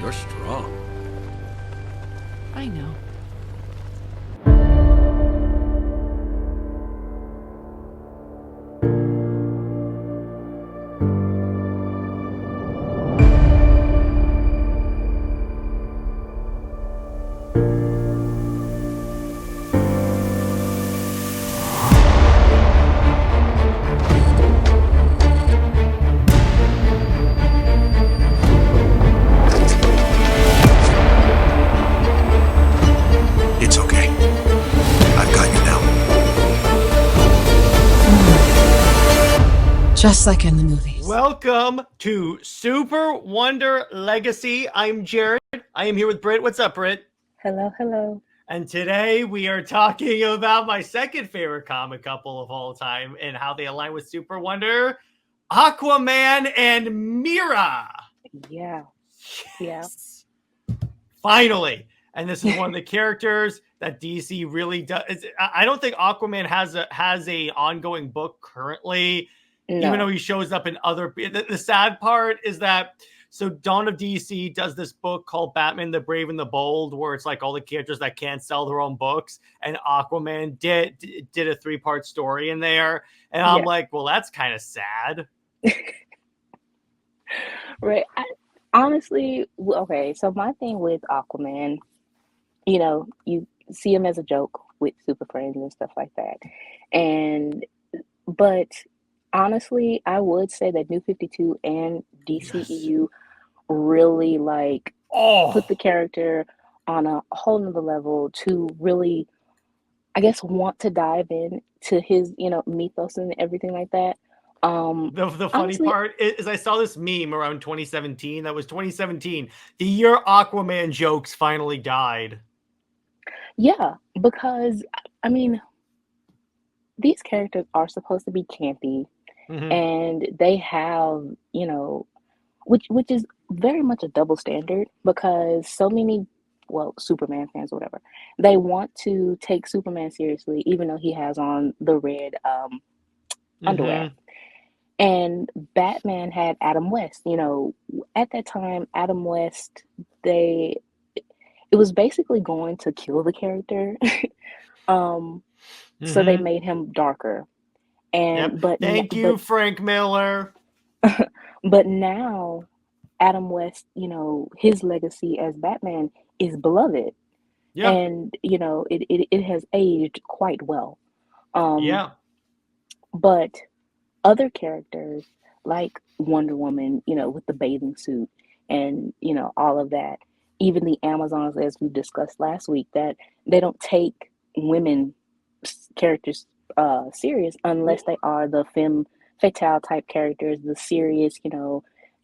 You're strong. I know. It's okay. I've got you now. Just like in the movies. Welcome to Super Wonder Legacy. I'm Jared. I am here with Brit. What's up, Brit? Hello, hello. And today we are talking about my second favorite comic couple of all time and how they align with Super Wonder, Aquaman and Mera. Yeah. Yes. Finally. And this is one of the characters that DC really does. I don't think Aquaman has a ongoing book currently, even though he shows up in other. The sad part is that Dawn of DC does this book called Batman the Brave and the Bold, where it's like all the characters that can't sell their own books, and Aquaman did a 3-part story in there, and I'm like, well, that's kind of sad. Right. Honestly, okay, so my thing with Aquaman, you see him as a joke with Super Friends and stuff like that. But honestly, I would say that New 52 and DCEU really put the character on a whole nother level to really, I guess, want to dive in to his, mythos and everything like that. The funny part is I saw this meme around 2017. That was 2017, the year Aquaman jokes finally died. Yeah, because I mean, these characters are supposed to be campy, and they have, which is very much a double standard, because so many, Superman fans or whatever, they want to take Superman seriously, even though he has on the red underwear. And Batman had Adam West. At that time, Adam West, it was basically going to kill the character. So they made him darker. But thank you, Frank Miller. But now Adam West, his legacy as Batman is beloved. Yeah. And it has aged quite well. But other characters like Wonder Woman, with the bathing suit and, all of that, even the Amazons, as we discussed last week, that they don't take women characters serious unless they are the femme fatale type characters, the serious,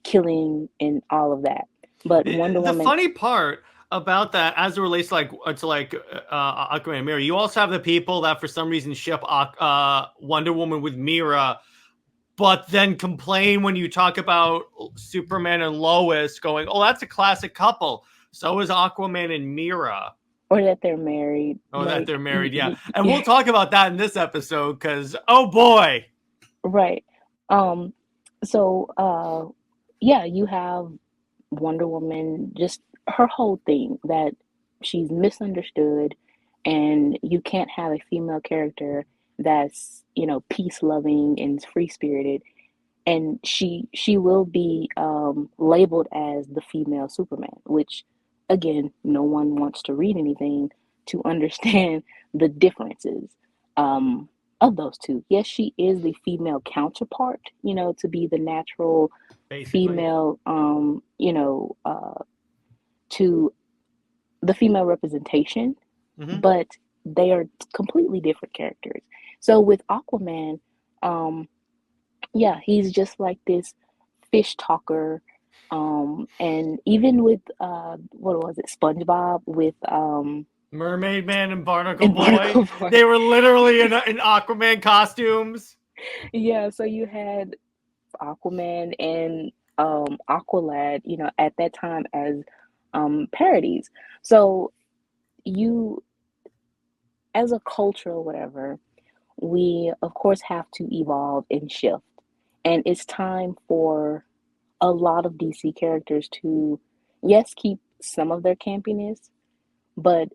killing and all of that. But Wonder Woman. The funny part about that, as it relates to Aquaman and Mera, you also have the people that for some reason ship Wonder Woman with Mera, but then complain when you talk about Superman and Lois, going, "Oh, that's a classic couple." So is Aquaman and Mera. Or that they're married. That they're married, yeah. And we'll talk about that in this episode, because, oh boy. Right. So, you have Wonder Woman, just her whole thing, that she's misunderstood, and you can't have a female character that's, peace-loving and free-spirited, and she will be labeled as the female Superman, which, again, no one wants to read anything to understand the differences of those two. Yes, she is the female counterpart, to be the natural female, to the female representation, but they are completely different characters. So with Aquaman, he's just like this fish talker. And even with what was it, SpongeBob with Mermaid Man and Barnacle Boy. They were literally in Aquaman costumes. Yeah, so you had Aquaman and Aqualad, at that time as parodies. So you, as a culture or whatever, we of course have to evolve and shift. And it's time for a lot of DC characters to, yes, keep some of their campiness, but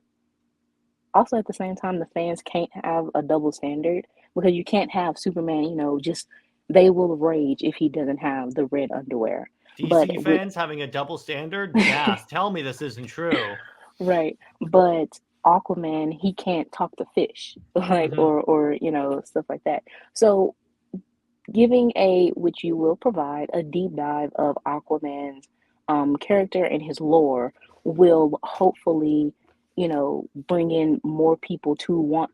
also at the same time, the fans can't have a double standard because you can't have Superman, just they will rage if he doesn't have the red underwear. But DC with fans having a double standard? Gas. Tell me this isn't true. right, but Aquaman, he can't talk to fish, like Hmm. or stuff like that. So giving which you will provide a deep dive of Aquaman's character and his lore will hopefully, bring in more people to want,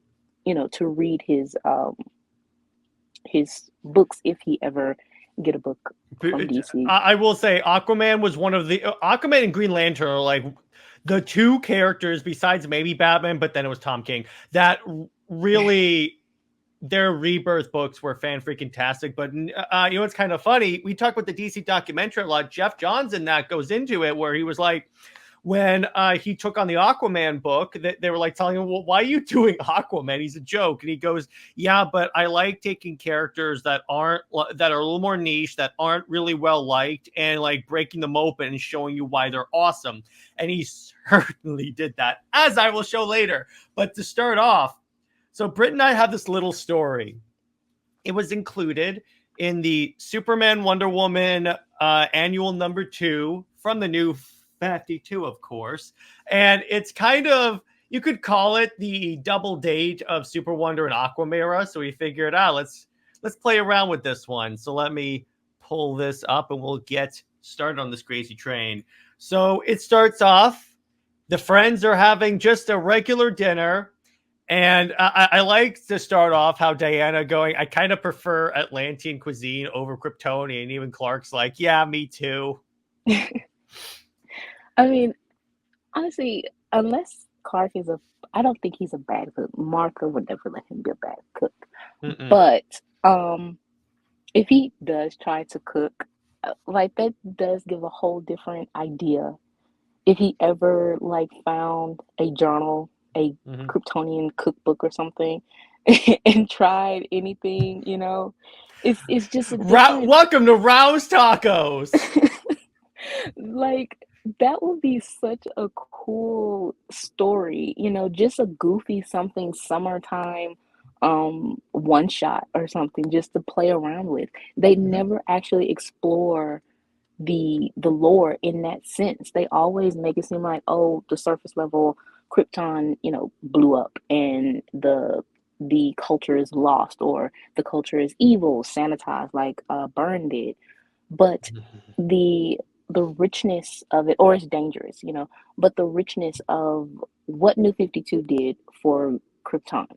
to read his books if he ever get a book from DC. I will say Aquaman was one of the Aquaman and Green Lantern are like the two characters besides maybe Batman, but then it was Tom King that really their rebirth books were fan freaking tastic. But it's kind of funny. We talk about the DC documentary a lot. Jeff Johns in that goes into it where he was like, when he took on the Aquaman book, they were like telling him, well, why are you doing Aquaman? He's a joke. And he goes, yeah, but I like taking characters that are a little more niche, that aren't really well liked, and like breaking them open and showing you why they're awesome. And he certainly did that, as I will show later. But to start off, so Brit and I have this little story. It was included in the Superman Wonder Woman annual #2 from the new 52, of course. And it's kind of, you could call it the double date of SuperWonder and Aquamera. So we figured out, let's play around with this one. So let me pull this up and we'll get started on this crazy train. So it starts off, the friends are having just a regular dinner. And I like to start off how Diana going, I kind of prefer Atlantean cuisine over Kryptonian. Even Clark's like, yeah, me too. I mean, honestly, unless Clark I don't think he's a bad cook. Martha would never let him be a bad cook. Mm-mm. But if he does try to cook, like that does give a whole different idea. If he ever like found a journal, a Kryptonian cookbook or something, and tried anything, it's just a different. Welcome to Rouse Tacos. Like that would be such a cool story, just a goofy something summertime one shot or something just to play around with. They never actually explore the lore in that sense. They always make it seem like, oh, the surface level Krypton, blew up and the culture is lost or the culture is evil, sanitized like Byrne did. But the richness of it, or it's dangerous, but the richness of what New 52 did for Krypton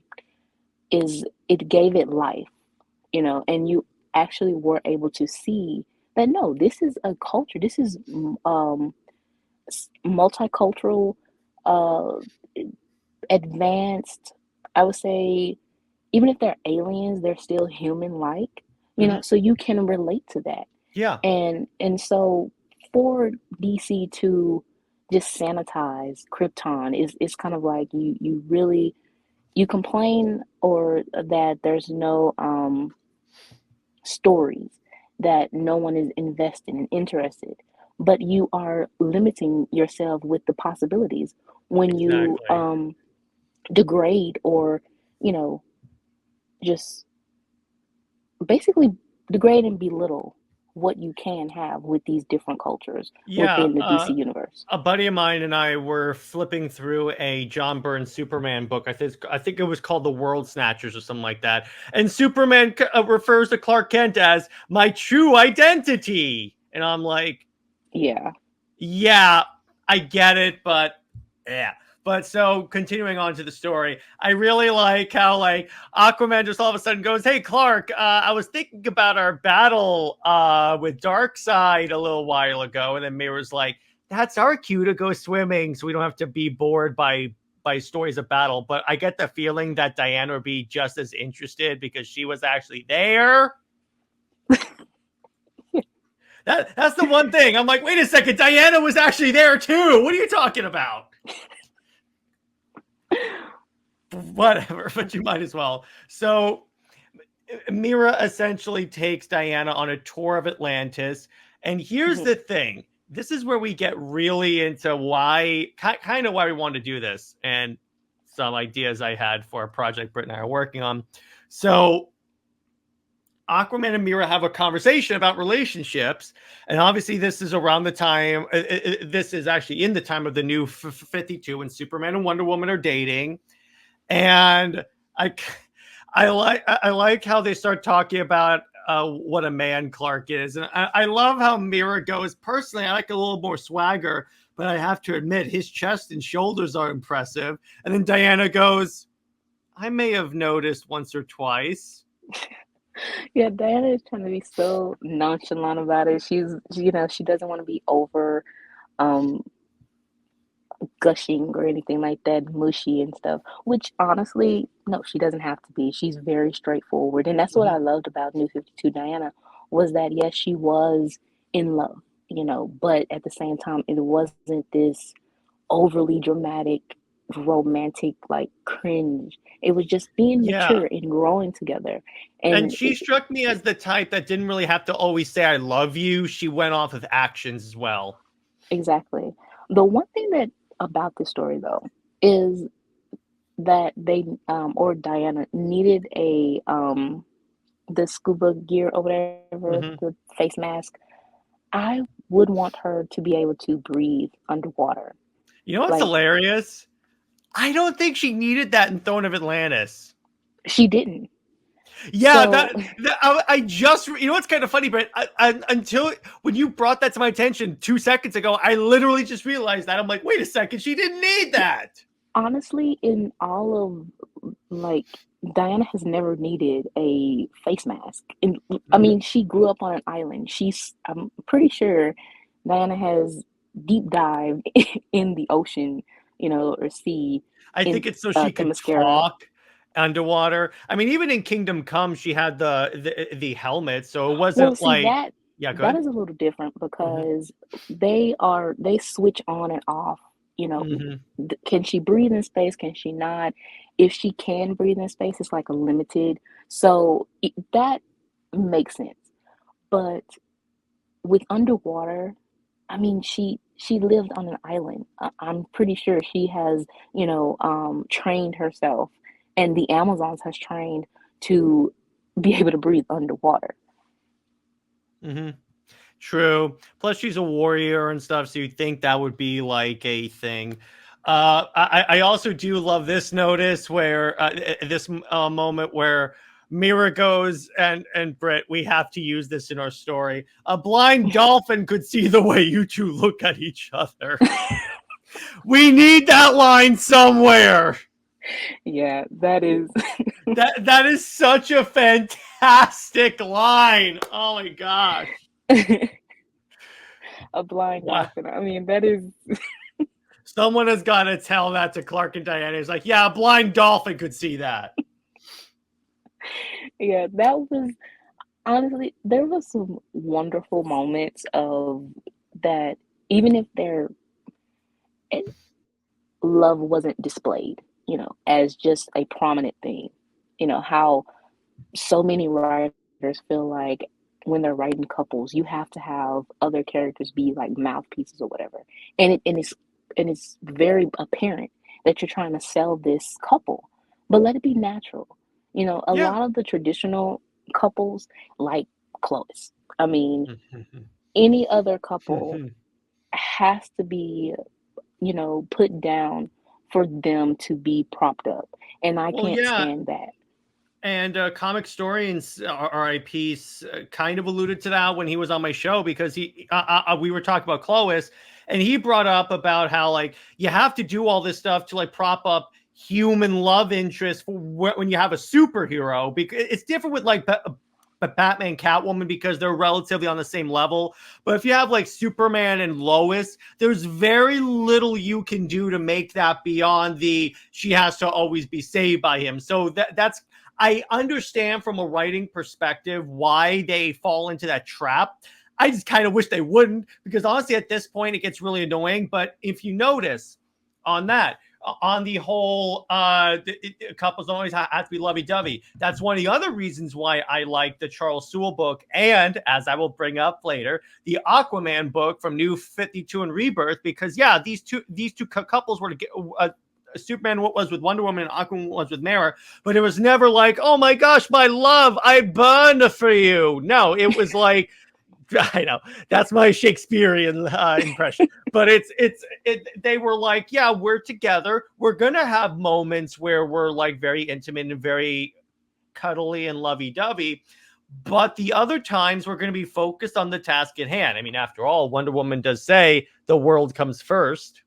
is it gave it life, and you actually were able to see that no, this is a culture, this is multicultural, advanced. I would say, even if they're aliens, they're still human-like, so you can relate to that. Yeah. And so for DC to just sanitize Krypton is kind of like you really complain or that there's no stories, that no one is invested and interested, but you are limiting yourself with the possibilities when you degrade or just basically degrade and belittle what you can have with these different cultures within the DC universe. A buddy of mine and I were flipping through a John Byrne Superman book. I think it was called The World Snatchers or something like that. And Superman refers to Clark Kent as my true identity. And I'm like, yeah, I get it, but yeah. But so continuing on to the story, I really like how like Aquaman just all of a sudden goes, hey, Clark, I was thinking about our battle with Darkseid a little while ago. And then Mera's like, that's our cue to go swimming so we don't have to be bored by stories of battle. But I get the feeling that Diana would be just as interested because she was actually there. That's the one thing. I'm like, wait a second, Diana was actually there too. What are you talking about? Whatever, but you might as well. So Mera essentially takes Diana on a tour of Atlantis. And here's the thing. this is where we get really into why, kind of why we wanted to do this, and some ideas I had for a project Brit and I are working on. So Aquaman and Mera have a conversation about relationships, and obviously this is around the time, this is actually in the time of the new 52 when Superman and Wonder Woman are dating. And I like how they start talking about what a man Clark is. And I love how Mera goes, personally, I like a little more swagger, but I have to admit his chest and shoulders are impressive. And then Diana goes, I may have noticed once or twice. Yeah, Diana is trying to be so nonchalant about it. She's, you know, she doesn't want to be over um gushing or anything like that, mushy and stuff, which honestly, no, she doesn't have to be. She's very straightforward. And that's what I loved about New 52 Diana, was that yes, she was in love, you know, but at the same time, it wasn't this overly dramatic, romantic, like cringe. It was just being Yeah. mature and growing together. And she struck me as the type that didn't really have to always say, I love you. She went off with actions as well. Exactly. The one thing that about this story though is that they or Diana needed a the scuba gear or whatever, the face mask. I would want her to be able to breathe underwater. You know what's Like, hilarious? I don't think she needed that in Throne of Atlantis. she didn't. Yeah, So I just, you know what's kind of funny, but until when you brought that to my attention 2 seconds ago, I literally just realized that. I'm like, wait a second, she didn't need that. honestly, in all of like Diana has never needed a face mask. And I mean, she grew up on an island. I'm pretty sure Diana has deep dived in the ocean, you know, or sea I in think it's so she could Themyscira. talk underwater. I mean, even in Kingdom Come, she had the helmet, so it Well, wasn't see like, that yeah, that good. is a little different because they switch on and off. You know, can she breathe in space? Can she not? If she can breathe in space, it's like a limited. So that makes sense. But with underwater, I mean, she lived on an island. I'm pretty sure she has, you know, trained herself, and the Amazons has trained to be able to breathe underwater. True. Plus, she's a warrior and stuff, so you'd think that would be like a thing. I also do love this notice where this moment where Mera goes, and Brit, we have to use this in our story. A blind dolphin could see the way you two look at each other. We need that line somewhere. Yeah, that is. That is such a fantastic line. Oh my gosh. A blind Wow. dolphin. I mean, that is. Someone has got to tell that to Clark and Diana. It's like, yeah, a blind dolphin could see that. Yeah, that was honestly, there was some wonderful moments of that, even if their love wasn't displayed, you know, as just a prominent thing. You know, how so many writers feel like when they're writing couples, you have to have other characters be like mouthpieces or whatever. And it's very apparent that you're trying to sell this couple, but let it be natural. You know, a Yeah. lot of the traditional couples, like Clovis, I mean, any other couple has to be, you know, put down for them to be propped up. And I Well, can't yeah. stand that. And comic historians, RIPs, kind of alluded to that when he was on my show, because we were talking about Clovis, and he brought up about how like you have to do all this stuff to like prop up human love interest for when you have a superhero, because it's different with like Batman, Catwoman, because they're relatively on the same level. But if you have like Superman and Lois, there's very little you can do to make that beyond the she has to always be saved by him. So that's I understand from a writing perspective why they fall into that trap. I just kind of wish they wouldn't, because honestly, at this point, it gets really annoying. But if you notice on that, on the whole couples don't always have to be lovey-dovey. That's one of the other reasons why I like the Charles Soule book, and as I will bring up later, the Aquaman book from New 52 and Rebirth, because these two couples were to get Superman was with Wonder Woman and Aquaman was with Mera, but it was never like, oh my gosh, my love, I burn for you. No, it was like, I know that's my Shakespearean impression, but they were like, yeah, we're together. We're going to have moments where we're like very intimate and very cuddly and lovey-dovey. But the other times we're going to be focused on the task at hand. I mean, after all, Wonder Woman does say the world comes first.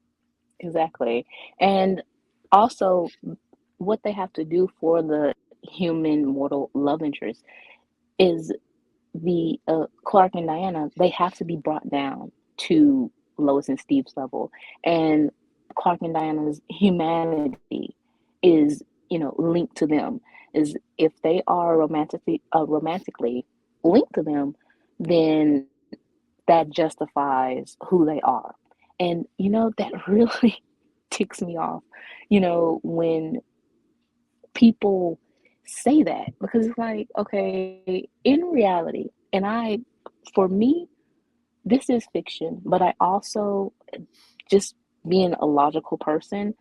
Exactly. And also, what they have to do for the human mortal love interest is the Clark and Diana, they have to be brought down to Lois and Steve's level. And Clark and Diana's humanity is, linked to them. Is if they are romantically linked to them, then that justifies who they are. And that really ticks me off, when people say that, because it's like, okay, in reality, and for me, this is fiction, but I also, just being a logical person,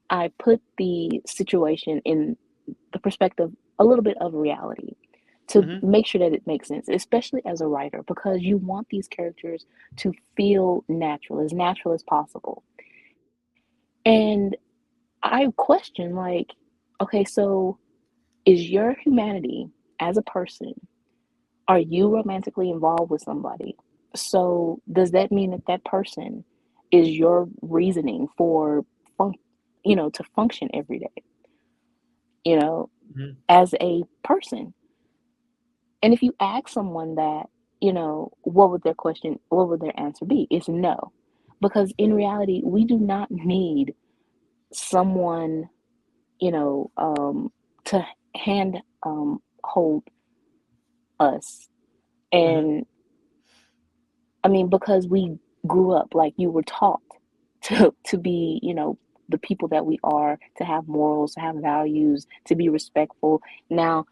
I put the situation in the perspective a little bit of reality to make sure that it makes sense, especially as a writer, because you want these characters to feel natural as possible. And I question, like, okay, so is your humanity as a person, are you romantically involved with somebody? So does that mean that that person is your reasoning for to function every day, as a person? And if you ask someone that, what would their answer be? It's no. Because in reality, we do not need someone, to hand hold us. And I mean, because we grew up, like you were taught to be, the people that we are, to have morals, to have values, to be respectful. Now,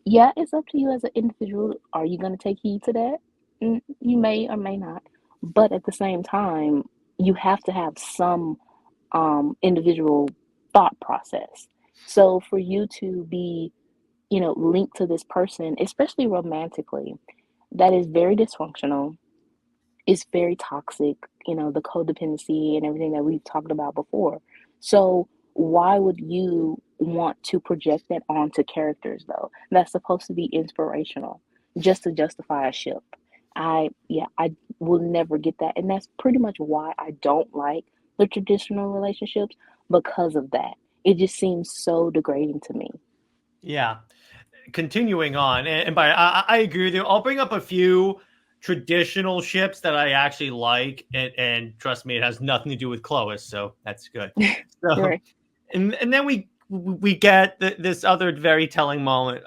yeah, it's up to you as an individual. Are you going to take heed to that? You may or may not. But at the same time, you have to have some individual thought process. So for you to be, linked to this person, especially romantically, that is very dysfunctional. It's very toxic, the codependency and everything that we've talked about before. So why would you want to project that onto characters, though? That's supposed to be inspirational, just to justify a ship. I will never get that. And that's pretty much why I don't like the traditional relationships, because of that. It just seems so degrading to me. Yeah. Continuing on, and by I agree with you. I'll bring up a few traditional ships that I actually like, and trust me, it has nothing to do with Clois, so that's good. So, Right. and then we get this other very telling moment.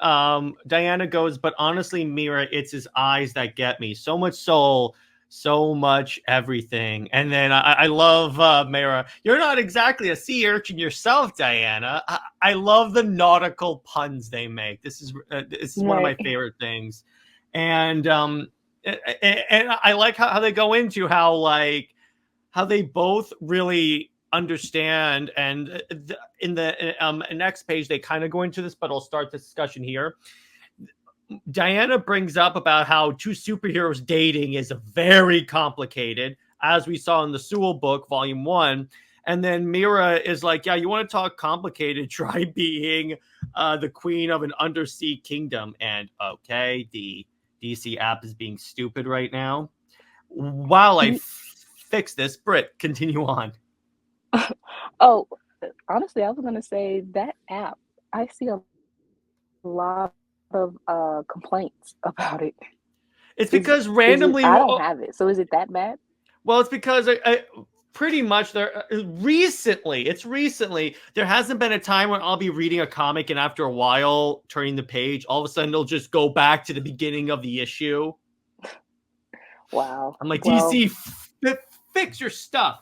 Diana goes, but honestly, Mera, it's his eyes that get me. So much soul, so much everything. And then I love Mera. You're not exactly a sea urchin yourself, Diana. I love the nautical puns they make. This is one of my favorite things. And I like how they go into how they both really understand. And in the next page, they kind of go into this, but I'll start the discussion here. Diana brings up about how two superheroes dating is very complicated, as we saw in the Soule book, Volume 1. And then Mera is like, yeah, you want to talk complicated? Try being the queen of an undersea kingdom. And okay, the DC app is being stupid right now. While I fix this, Brit, continue on. Oh, honestly, I was going to say that app, I see a lot of complaints about it. It's because randomly I don't have it. So is it that bad? Well, it's because I pretty much recently there hasn't been a time when I'll be reading a comic and after a while turning the page, all of a sudden it'll just go back to the beginning of the issue. Wow. I'm like, DC, fix your stuff.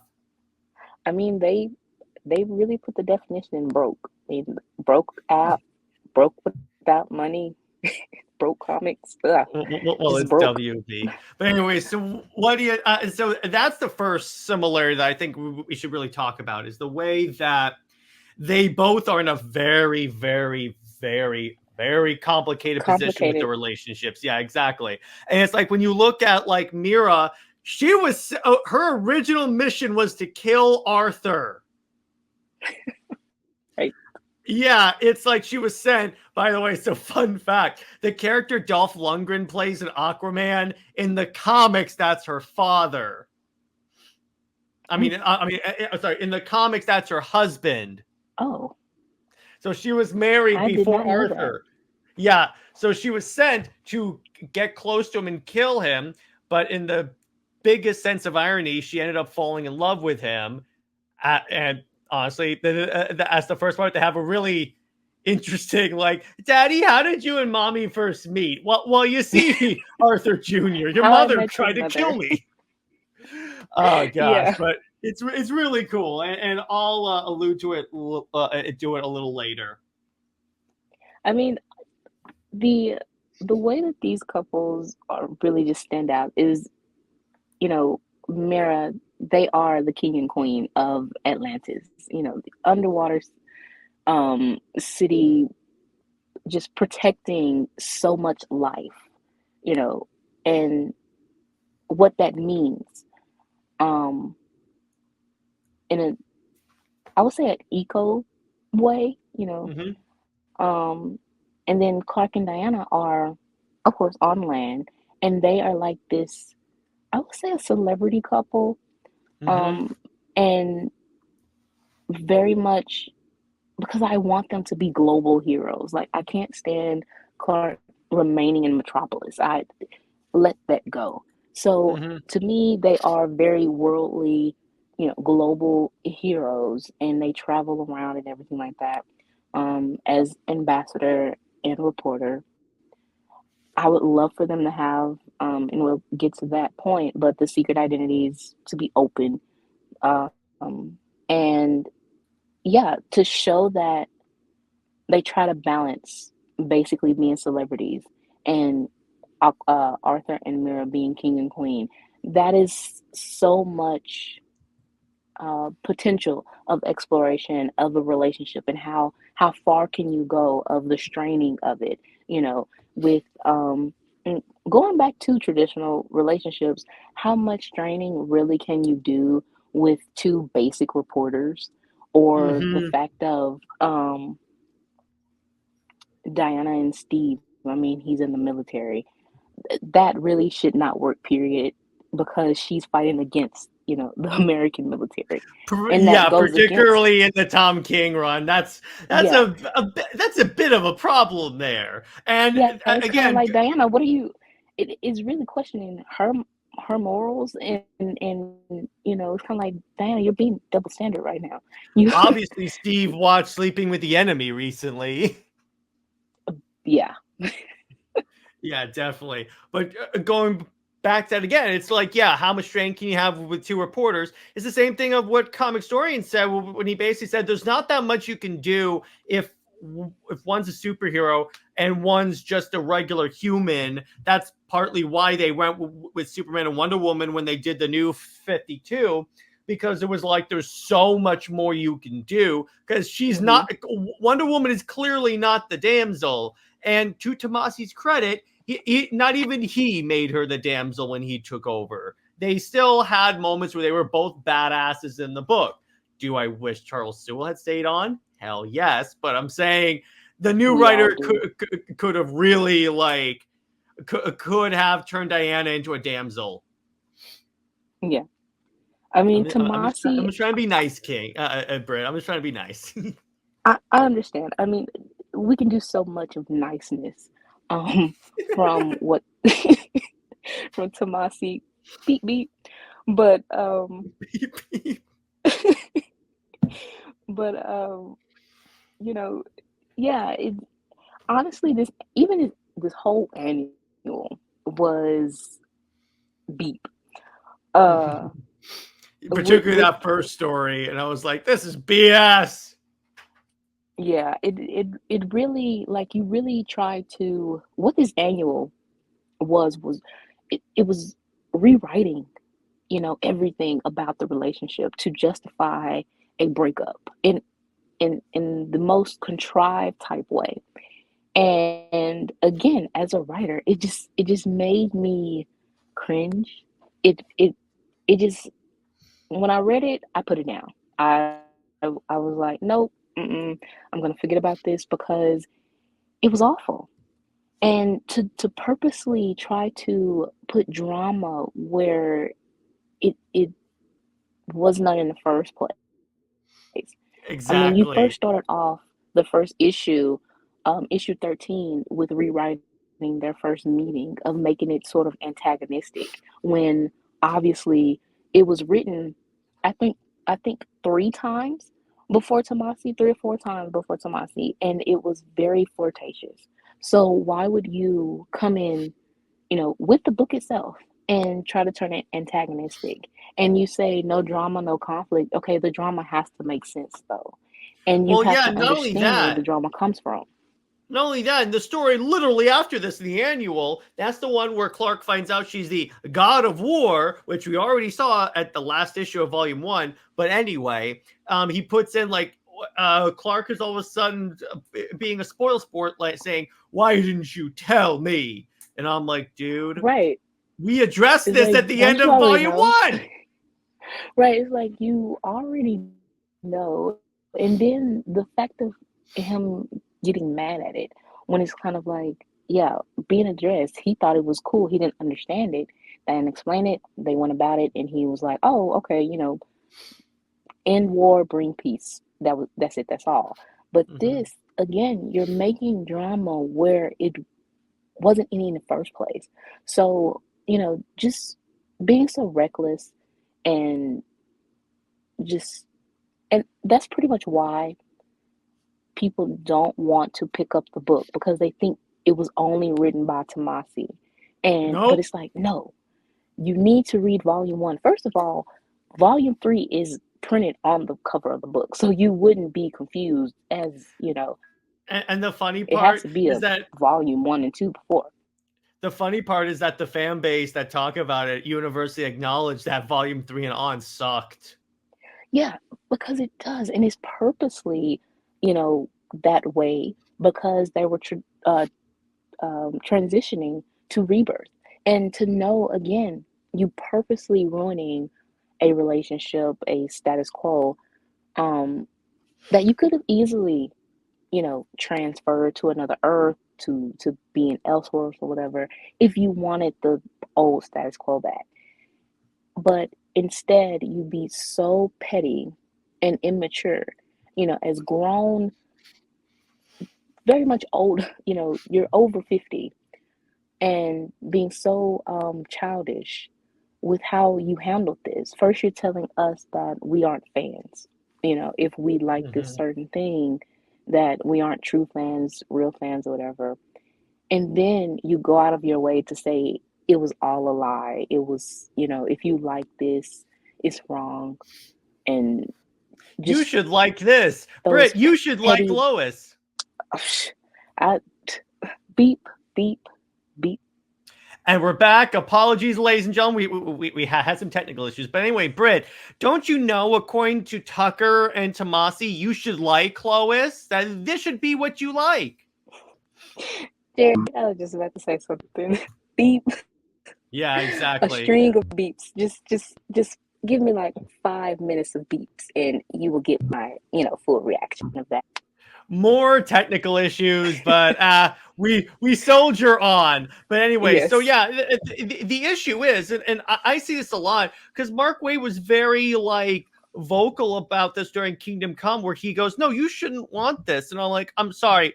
I mean, they they really put the definition in broke. I mean, broke out, broke without money, broke comics. Ugh, Well, just it's broke. WB. But anyway, so what do you? So that's the first similarity that I think we should really talk about is the way that they both are in a very, very, very, very complicated position with the Complicated. relationships. Yeah, exactly. And it's like when you look at like Mera, she was her original mission was to kill Arthur. Right. Yeah, it's like she was sent. By the way, so fun fact: the character Dolph Lundgren plays in Aquaman in the comics. That's her father. Sorry. In the comics, that's her husband. Oh, So she was married I did before not know that. Arthur. Yeah. So she was sent to get close to him and kill him. But in the biggest sense of irony, she ended up falling in love with him. And honestly, as the first part, to have a really interesting, like, Daddy, how did you and Mommy first meet? Well, you see, Arthur Jr., your How I mother Met Your tried to kill Mother. me. Oh gosh, Yeah. but it's really cool, and I'll allude to it do it a little later. I mean, the way that these couples are really just stand out is, Mera, they are the king and queen of Atlantis, the underwater city, just protecting so much life, and what that means, um, in I would say an eco way, Hmm. um, and then Clark and Diana are, of course, on land, and they are like this, I would say, a celebrity couple, Hmm. um, and very much because I want them to be global heroes. Like, I can't stand Clark remaining in Metropolis. I let that go. So Hmm. to me, they are very worldly, global heroes, and they travel around and everything like that. As ambassador and reporter, I would love for them to have, and we'll get to that point, but the secret identities to be open, um, and yeah, to show that they try to balance basically being celebrities and Arthur and Mira being king and queen. That is so much potential of exploration of a relationship, and how far can you go of the straining of it, with going back to traditional relationships, how much straining really can you do with two basic reporters, or the Hmm. fact of Diana and Steve. I mean, he's in the military. That really should not work, period, because she's fighting against, the American military. And that Yeah, goes against, particularly in the Tom King run, that's yeah, that's a bit of a problem there. And yeah. It's kind of again, like, Diana, what are you? It is really questioning her morals, and it's kind of like, Diana, you're being double standard right now. You, obviously, Steve watched Sleeping with the Enemy recently. yeah, Yeah, definitely. But going back to that again, it's like, yeah, how much strain can you have with two reporters? It's the same thing of what Comic Historian said when he basically said there's not that much you can do if one's a superhero and one's just a regular human. That's partly why they went with Superman and Wonder Woman when they did the new 52, because it was like there's so much more you can do, because she's hmm not, Wonder Woman is clearly not the damsel. And to Tomasi's credit, not even he made her the damsel when he took over. They still had moments where they were both badasses in the book. Do I wish Charles Sewell had stayed on? Hell yes. But I'm saying the new we all writer do. could have really could have turned Diana into a damsel. Yeah, I mean, I'm Tomasi, just trying to be nice, King, Brit. I'm just trying to be nice. I understand. I mean, we can do so much of niceness, um, from what from Tomasi, beep beep, but but you know, yeah. It honestly, this whole annual was beep. Uh, particularly that first story, and I was like, this is BS. Yeah, it really, like, you really try to, what this annual was it was rewriting, everything about the relationship to justify a breakup in the most contrived type way. And again, as a writer, it just made me cringe. It just, when I read it, I put it down. I was like, nope, I'm gonna forget about this because it was awful. And to purposely try to put drama where it was not in the first place. I mean, you first Exactly. started off the first issue, issue 13, with rewriting their first meeting, of making it sort of antagonistic, when obviously it was written, I think, three times before Tomasi, 3 or 4 times before Tomasi, and it was very flirtatious. So why would you come in, with the book itself, and try to turn it antagonistic? And you say no drama, no conflict. Okay, the drama has to make sense though. And you Well, have yeah, to not only understand where the that, drama comes from. Not only that, in the story literally after this, in the annual, that's the one where Clark finds out she's the god of war, which we already saw at the last issue of volume 1. But anyway, he puts in like Clark is all of a sudden being a spoil sport, like saying, "Why didn't you tell me?" And I'm like, dude, Right. we addressed It's this like, at the don't end you of already volume know? 1. Right. It's like you already know. And then the fact of him getting mad at it, when it's kind of like, yeah, being addressed, he thought it was cool. He didn't understand it. They didn't explain it. They went about it, and he was like, oh, okay, end war, bring peace. That's it. That's all. But Mhm. this, again, you're making drama where it wasn't any in the first place. So, just being so reckless, and just, and that's pretty much why people don't want to pick up the book, because they think it was only written by Tomasi. But Nope. it's like, no, you need to read volume 1. First of all, volume 3 is printed on the cover of the book. So you wouldn't be confused, as, And the funny it has part to be is a that volume 1 and 2 before. the fan base that talk about it universally acknowledge that volume 3 and on sucked. Yeah, because it does, and it's purposely, that way, because they were transitioning to rebirth, and to know, again, you purposely ruining a relationship, a status quo, um, that you could have easily, transferred to another Earth, to being elsewhere or whatever, if you wanted the old status quo back. But instead, you be so petty and immature, as grown, very much old, you're over 50, and being so childish with how you handled this. First, you're telling us that we aren't fans, if we like this Mhm. certain thing, that we aren't true fans, real fans, or whatever. And then you go out of your way to say it was all a lie. It was, if you like this, it's wrong. And You just should like this. those Brit, you should like petty, Lois. I, beep, beep, beep. And we're back. Apologies, ladies and gentlemen. We had some technical issues. But anyway, Brit, don't you know, according to Tucker and Tomasi, you should like Lois? That this should be what you like. Jerry, I was just about to say something. Beep, Yeah, a exactly. string of beeps. Just give me like 5 minutes of beeps, and you will get my, full reaction of that. More technical issues, but we soldier on. But anyway, so Yes. yeah, the issue is, and I see this a lot because Mark Waid was very like vocal about this during Kingdom Come, where he goes, "No, you shouldn't want this," and I'm like, "I'm sorry."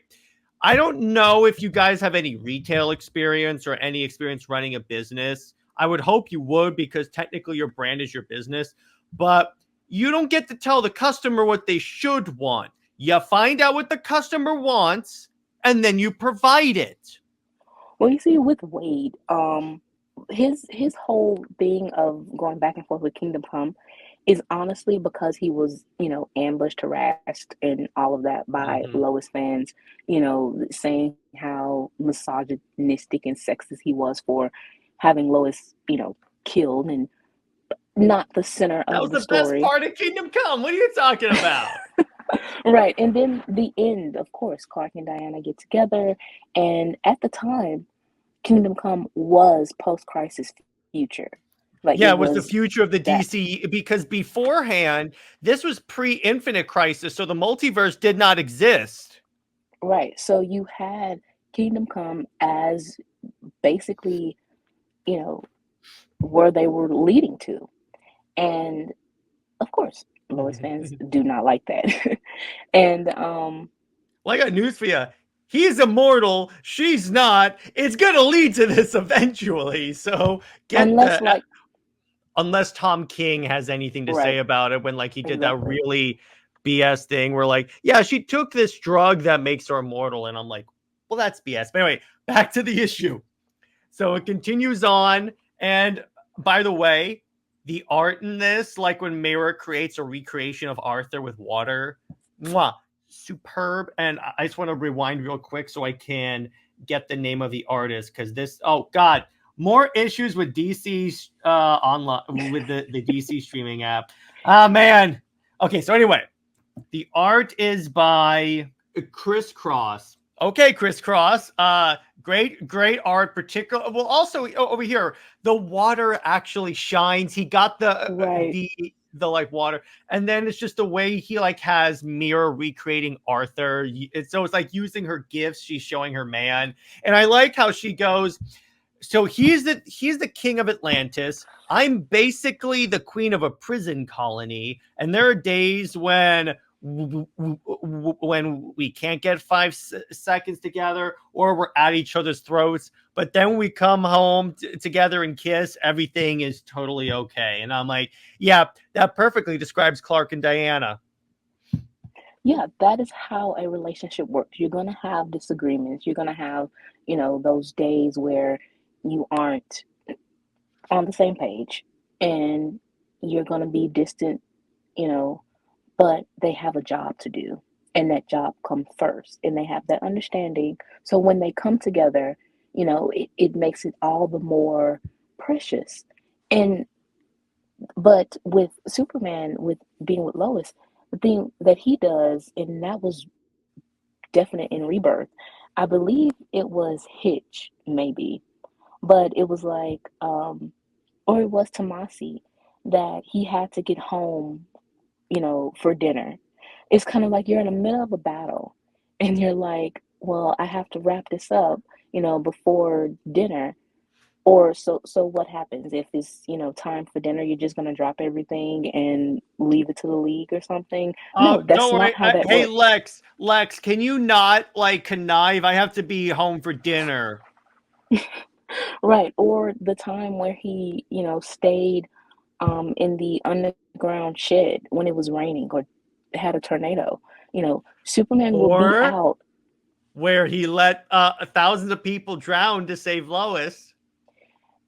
I don't know if you guys have any retail experience or any experience running a business. I would hope you would, because technically your brand is your business, but you don't get to tell the customer what they should want. You find out what the customer wants and then you provide it. Well, you see, with Wade, his whole thing of going back and forth with Kingdom Come, is honestly because he was, ambushed, harassed, and all of that by Mhm. Lois fans, saying how misogynistic and sexist he was for having Lois, killed and not the center That of was the the best story. part of Kingdom Come. What are you talking about? Right. And then the end, of course, Clark and Diana get together. And at the time, Kingdom Come was post crisis future. Like Yeah, it it was the was future of the that. DC because beforehand, this was pre-Infinite Crisis, so the multiverse did not exist. Right. So you had Kingdom Come as basically, you know, where they were leading to. And of course, Lois fans do not like that. And Well, I got news for you. He's immortal. She's not. It's gonna lead to this eventually. So get unless the like unless Tom King has anything to say right, about it when like he did that exactly. really BS thing where like, yeah, she took this drug that makes her immortal. And I'm like, well, that's BS. But anyway, back to the issue. So it continues on. And by the way, the art in this, like when Mera creates a recreation of Arthur with water, mwah, superb. And I just want to rewind real quick so I can get the name of the artist because this, oh God, more issues with DC's online with the DC streaming app. Ah, man. Okay, so anyway, the art is by Chris Cross. Okay, Chris Cross. Great art, particular. Well, also over here, the water actually shines. He got Right. the like water, and then it's just the way he like has Mera recreating Arthur. So it's like using her gifts. She's showing her man, and I like how she goes. So he's the king of Atlantis. I'm basically the queen of a prison colony, and there are days when we can't get 5 seconds together or we're at each other's throats, but then we come home together and kiss, everything is totally okay. And I'm like, yeah, that perfectly describes Clark and Diana. Yeah, that is how a relationship works. You're going to have disagreements. You're going to have, those days where you aren't on the same page and you're going to be distant, you know, but they have a job to do and that job comes first and they have that understanding. So when they come together, it makes it all the more precious. And but with Superman, with being with Lois, the thing that he does, and that was definite in Rebirth, I believe it was Hitch, maybe, but it was like, or it was Tomasi, that he had to get home, for dinner. It's kind of like you're in the middle of a battle and you're like, well, I have to wrap this up, before dinner. Or so what happens if it's, time for dinner, you're just gonna drop everything and leave it to the league or something? Oh, No, that's don't not worry. how that Hey, works. Lex, can you not like connive? I have to be home for dinner. Right. Or the time where he, stayed in the underground shed when it was raining or had a tornado. Superman will be Or out. where he let thousands of people drown to save Lois.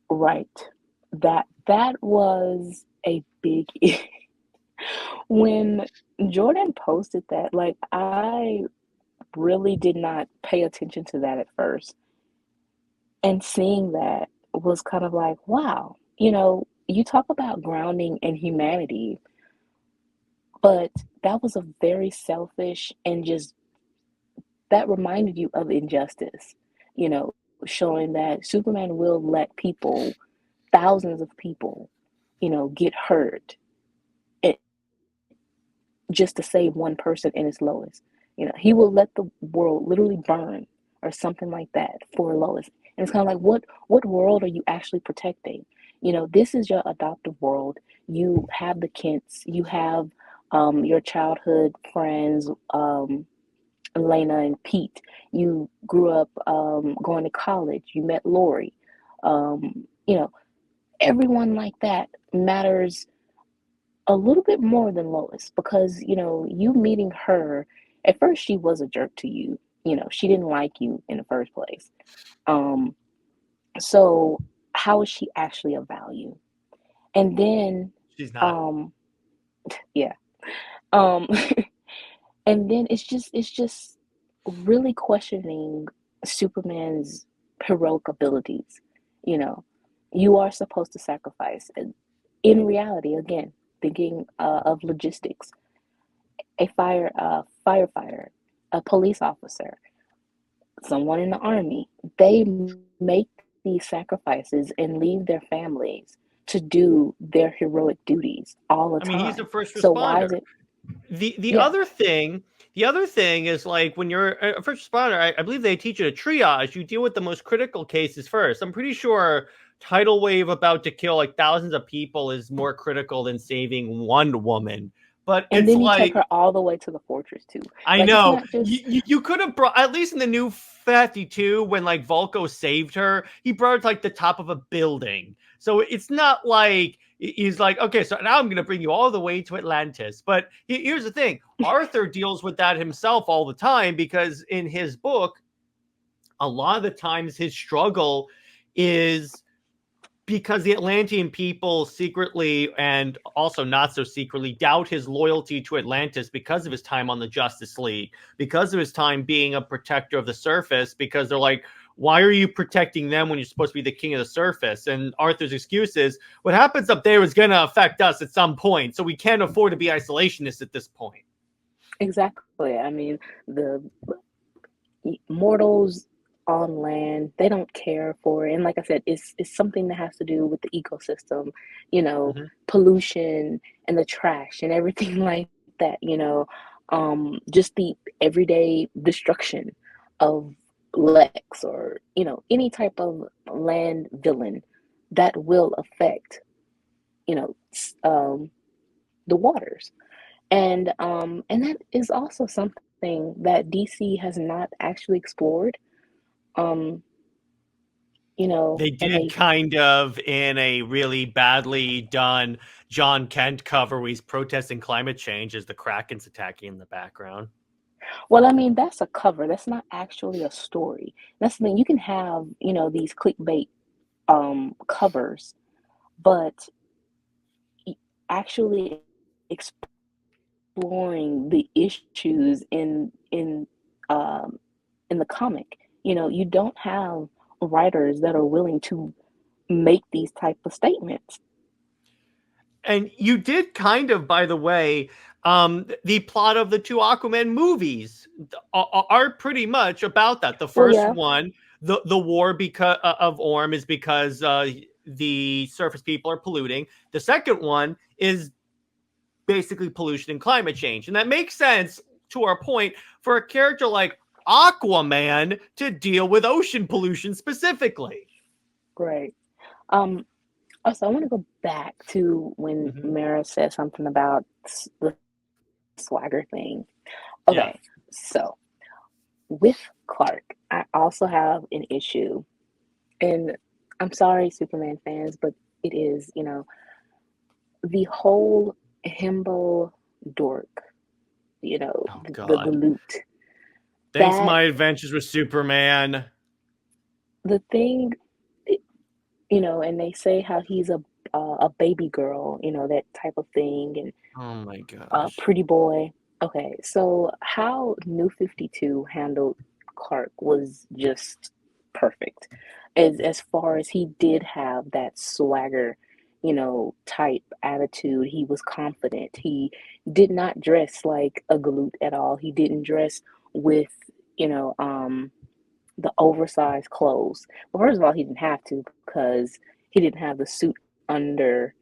Right. That was a big when Jordan posted that, like I really did not pay attention to that at first. And seeing that was kind of like, wow, you talk about grounding and humanity, but that was a very selfish and just that reminded you of injustice, you know, showing that Superman will let people, thousands of people, get hurt it, just to save one person and it's Lois. He will let the world literally burn or something like that for Lois. And it's kind of like, what world are you actually protecting? This is your adoptive world. You have the Kents, you have your childhood friends, Elena and Pete. You grew up going to college. You met Lori. You know, everyone like that matters a little bit more than Lois because, you meeting her, at first she was a jerk to you. She didn't like you in the first place. Um, so how is she actually of value? And then, She's not. um, Yeah. Um, and then it's just really questioning Superman's heroic abilities. You know, you are supposed to sacrifice. And in reality, again, thinking of logistics, firefighter, a police officer, someone in the army, they make these sacrifices and leave their families to do their heroic duties all the I mean, he's a time. first So why responder. is it? The Yeah, other thing is like when you're a first responder, I believe they teach you to triage. You deal with the most critical cases first. I'm pretty sure tidal wave about to kill like thousands of people is more critical than saving one woman. But and it's then you take like her all the way to the fortress too. I Like it's know not just you could have brought at least in the new 52 when like Volko saved her, he brought her to like the top of a building. So it's not like he's like, okay, so now I'm going to bring you all the way to Atlantis. But here's the thing: Arthur deals with that himself all the time because in his book, a lot of the times his struggle is because the Atlantean people secretly and also not so secretly doubt his loyalty to Atlantis because of his time on the Justice League, because of his time being a protector of the surface, because they're like, why are you protecting them when you're supposed to be the king of the surface? And Arthur's excuse is, what happens up there is going to affect us at some point, so we can't afford to be isolationists at this point. exactly. I mean, the mortals on land, they don't care for it. And like I said, it's something that has to do with the ecosystem, Mm-hmm. pollution and the trash and everything like that, just the everyday destruction of Lex or, any type of land villain that will affect, you know, the waters. And that is also something that DC has not actually explored. Um, They and did they kind of in a really badly done John Kent cover where he's protesting climate change as the Kraken's attacking in the background. well, I mean, that's a cover. That's not actually a story. That's the thing. You can have, these clickbait covers, but actually exploring the issues um in the comic. You don't have writers that are willing to make these type of statements. And you did kind of, by the way, the plot of the two Aquaman movies are pretty much about that. The Well, first yeah, one, the war because of Orm is because the surface people are polluting. The second one is basically pollution and climate change, and that makes sense to our point for a character like Aquaman to deal with ocean pollution specifically. great. Um, Also, I want to go back to when Mm-hmm. Mera said something about the swagger thing. Yeah. Okay, so with Clark, I also have an issue, and I'm sorry, Superman fans, but it is, the whole himbo dork, Oh the God. loot. Thanks, That my adventures with Superman. the thing, and they say how he's a baby girl, that type of thing, and Oh my gosh. pretty boy. Okay, so how New 52 handled Clark was just perfect. As far as he did have that swagger, type attitude, he was confident. He did not dress like a galoot at all. He didn't dress with, you know, um, the oversized clothes. Well, first of all, he didn't have to because he didn't have the suit under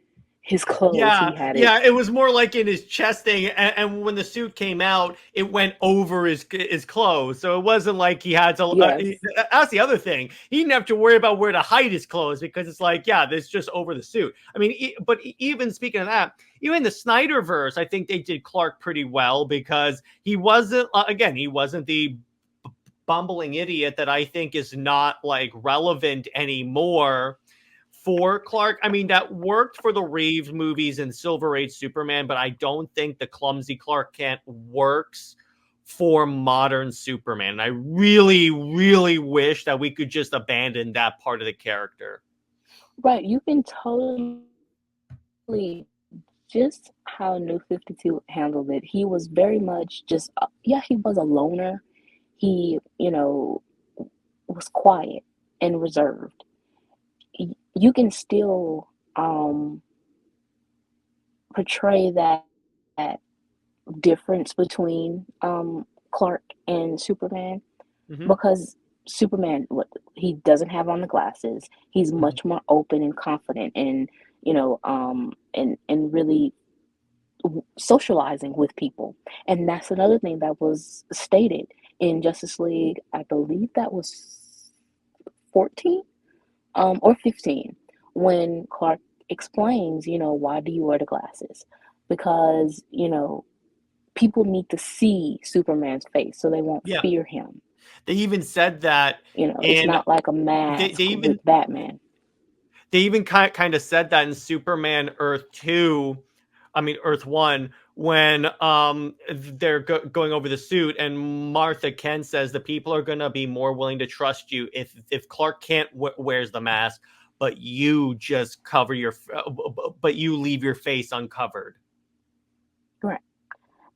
his clothes. Yeah, He had it. yeah, it was more like in his chest thing, and when the suit came out, it went over his clothes, so it wasn't like he had to. Yes. That's the other thing; he didn't have to worry about where to hide his clothes because it's like, yeah, this just over the suit. I mean, but even speaking of that, even the Snyderverse, I think they did Clark pretty well because he wasn't. Again, he wasn't the bumbling idiot that I think is not like relevant anymore for Clark. I mean, that worked for the Reeves movies and Silver Age Superman, but I don't think the clumsy Clark Kent works for modern Superman. And I really, really wish that we could just abandon that part of the character. Right. You can totally just how New 52 handled it. He was very much just, yeah, he was a loner. He, was quiet and reserved. You can still portray that difference between Clark and Superman, because Superman, what he doesn't have on the glasses. He's much more open and confident, and and really socializing with people. And that's another thing that was stated in Justice League. I believe that was 14 or 15, when Clark explains, why do you wear the glasses? Because, people need to see Superman's face so they won't fear him. They even said that, it's not like a mask with Batman. They even kind of said that in Superman Earth 2, Earth 1, when they're going over the suit, and Martha Kent says the people are going to be more willing to trust you if Clark Kent wears the mask, but you just but you leave your face uncovered. Right.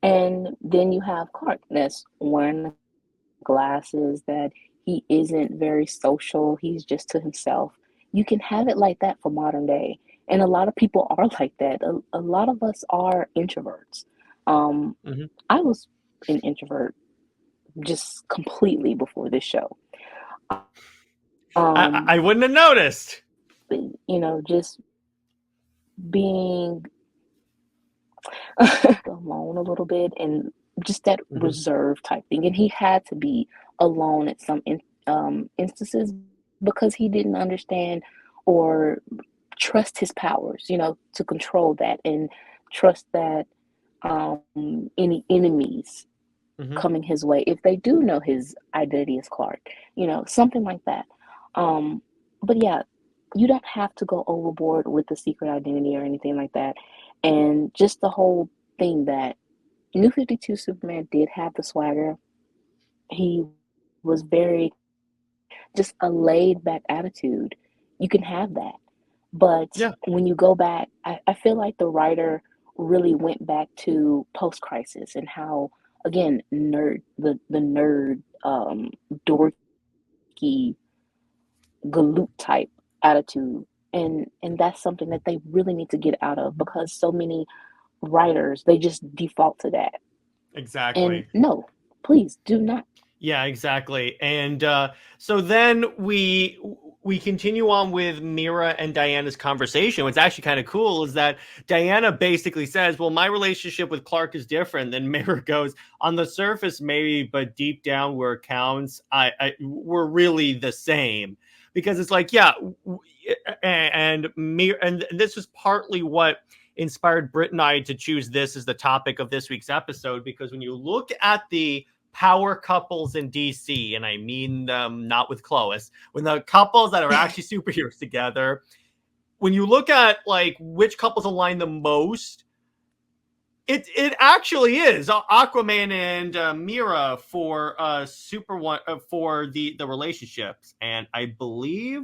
And then you have Clark that's wearing glasses, that he isn't very social. He's just to himself. You can have it like that for modern day. And a lot of people are like that. A lot of us are introverts. I was an introvert just completely before this show. I wouldn't have noticed. Just being alone a little bit, and just that reserve type thing. And he had to be alone at some instances, because he didn't understand or trust his powers, to control that, and trust that any enemies coming his way, if they do know his identity as Clark, something like that. But yeah, you don't have to go overboard with the secret identity or anything like that. And just the whole thing that New 52 Superman did have the swagger. He was very just a laid back attitude. You can have that. But when you go back, I feel like the writer really went back to post-crisis, and how, again, the nerd, dorky, galoot type attitude. And that's something that they really need to get out of, because so many writers, they just default to that. Exactly. And no, please do not. Yeah, exactly. And so then we continue on with Mera and Diana's conversation. What's actually kind of cool is that Diana basically says, well, my relationship with Clark is different. Then Mera goes, on the surface, maybe, but deep down where it counts, we're really the same. Because it's like, and this was partly what inspired Brit and I to choose this as the topic of this week's episode. Because when you look at the power couples in DC, and I mean them not with Clois, when the couples that are actually superheroes together, when you look at like which couples align the most, it actually is Aquaman and Mera for for the relationships. And I believe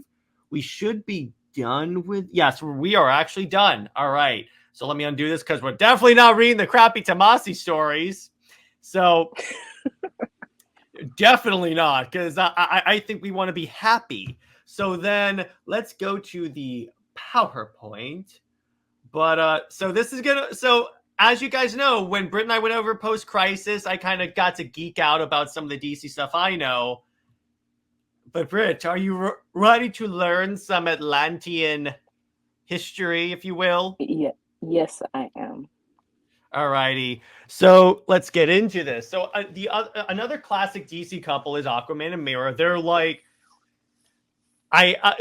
we should be done with, yes, we are actually done. All right, so let me undo this, because we're definitely not reading the crappy Tomasi stories. So definitely not, because I think we want to be happy. So then let's go to the PowerPoint. But so this is gonna, so as you guys know, when Brit and I went over post-crisis, I kind of got to geek out about some of the DC stuff I know. But Brit, are you ready to learn some Atlantean history, if you will? Yeah. Yes, I am. Alrighty, so let's get into this. So another classic DC couple is Aquaman and Mera. They're like,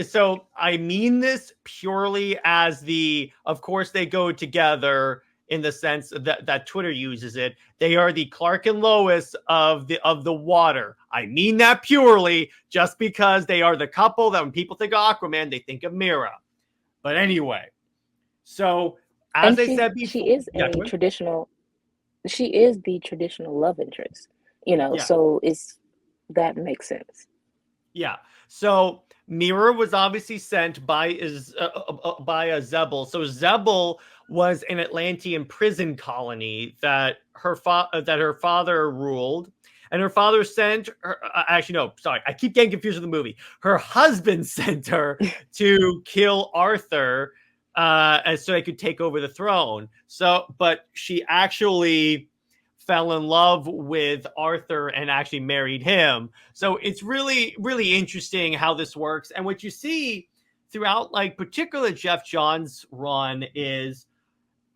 so I mean this purely as of course they go together in the sense that Twitter uses it. They are the Clark and Lois of the water. I mean that purely just because they are the couple that when people think of Aquaman, they think of Mera. But anyway, so as I said before, she is the traditional love interest, so that makes sense. Yeah. So Mera was obviously sent by Zebul. So Zebul was an Atlantean prison colony that her father ruled. And her father sent her, actually, no, sorry, I keep getting confused with the movie. Her husband sent her to kill Arthur, and so they could take over the throne. So, but she actually fell in love with Arthur and actually married him. So it's really, really interesting how this works. And what you see throughout, like, particularly Jeff Johns' run is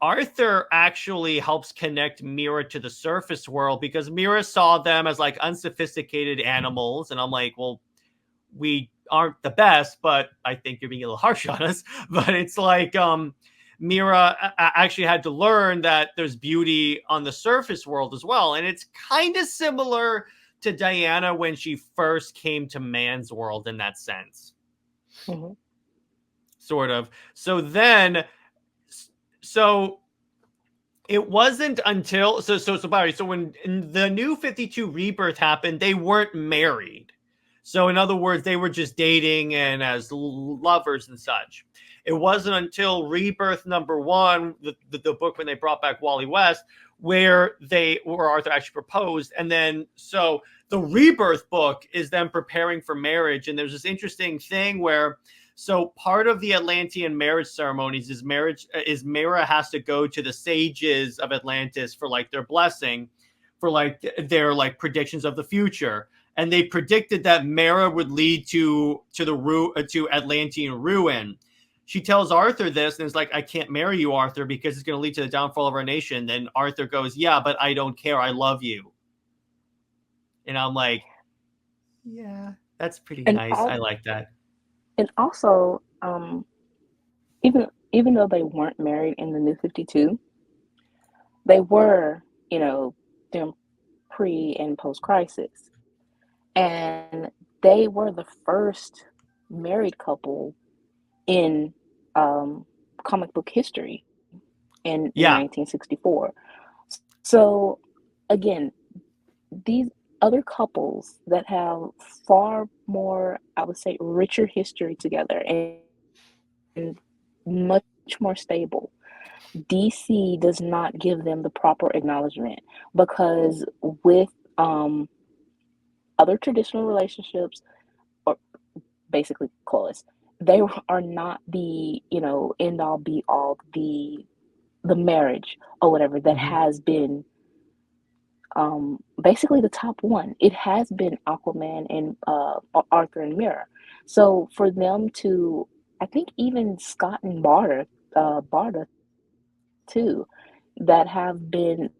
Arthur actually helps connect Mera to the surface world because Mera saw them as like unsophisticated animals. And I'm like, well, we aren't the best, but I think you're being a little harsh on us. But it's like Mera actually had to learn that there's beauty on the surface world as well. And it's kind of similar to Diana when she first came to man's world in that sense. Mm-hmm. Sort of. So it wasn't until so when the New 52 Rebirth happened, they weren't married. So in other words, they were just dating and as lovers and such. It wasn't until Rebirth #1, the book when they brought back Wally West, where Arthur actually proposed. And then so the Rebirth book is them preparing for marriage. And there's this interesting thing where so part of the Atlantean marriage ceremonies is Mera has to go to the sages of Atlantis for like their blessing, for like their like predictions of the future. And they predicted that Mera would lead to Atlantean ruin. She tells Arthur this and is like, I can't marry you, Arthur, because it's going to lead to the downfall of our nation. Then Arthur goes, yeah, but I don't care. I love you. And I'm like, yeah, that's pretty nice. I like that. And also, even though they weren't married in the New 52, they were, during pre and post crisis, and they were the first married couple in comic book history in 1964. So again, these other couples that have far more, I would say, richer history together and much more stable. DC does not give them the proper acknowledgement because with other traditional relationships, or basically close, they are not the end all be all, the marriage or whatever that has been basically the top one. It has been Aquaman and Arthur and Mera. So for them to, I think even Scott and Barda too, that have been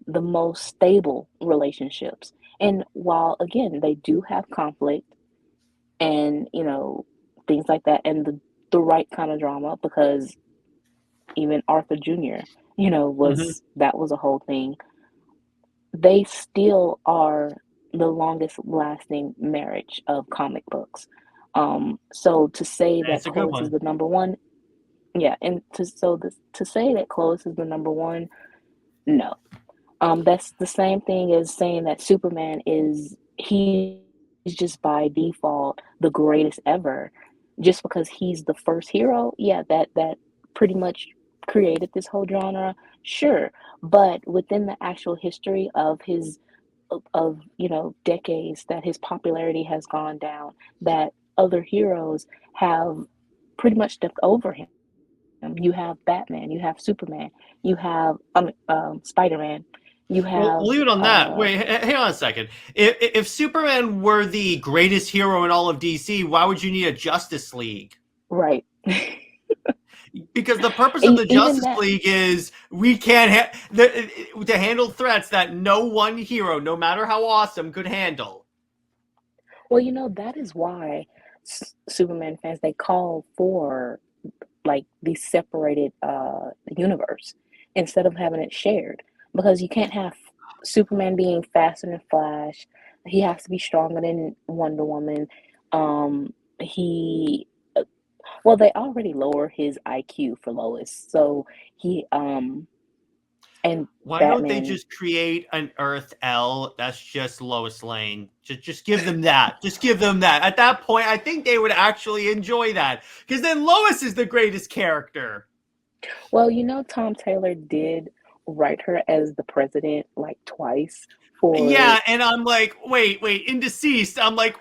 the most stable relationships. And while again they do have conflict and things like that, and the right kind of drama, because even Arthur Jr. was that was a whole thing. They still are the longest lasting marriage of comic books. So to say that Clovis is the number one, and to say that Clovis is the number one, no. That's the same thing as saying that Superman he's just by default the greatest ever, just because he's the first hero. Yeah, that pretty much created this whole genre, sure. But within the actual history of his decades that his popularity has gone down, that other heroes have pretty much stepped over him. You have Batman, you have Superman, you have Spider-Man, you have. Well, leave it on that. Wait, hang on a second. If Superman were the greatest hero in all of DC, why would you need a Justice League? Right. Because the purpose of the Justice League is we can't to handle threats that no one hero, no matter how awesome, could handle. Well, that is why Superman fans, they call for like the separated universe instead of having it shared, because you can't have Superman being faster than Flash. He has to be stronger than Wonder Woman. Well, they already lower his IQ for Lois, so he and why Batman, don't they just create an Earth L that's just Lois Lane? Just give them that. Just give them that. At that point, I think they would actually enjoy that, because then Lois is the greatest character. Well, Tom Taylor did write her as the president like twice for Yeah, and I'm like, wait, in Deceased, I'm like,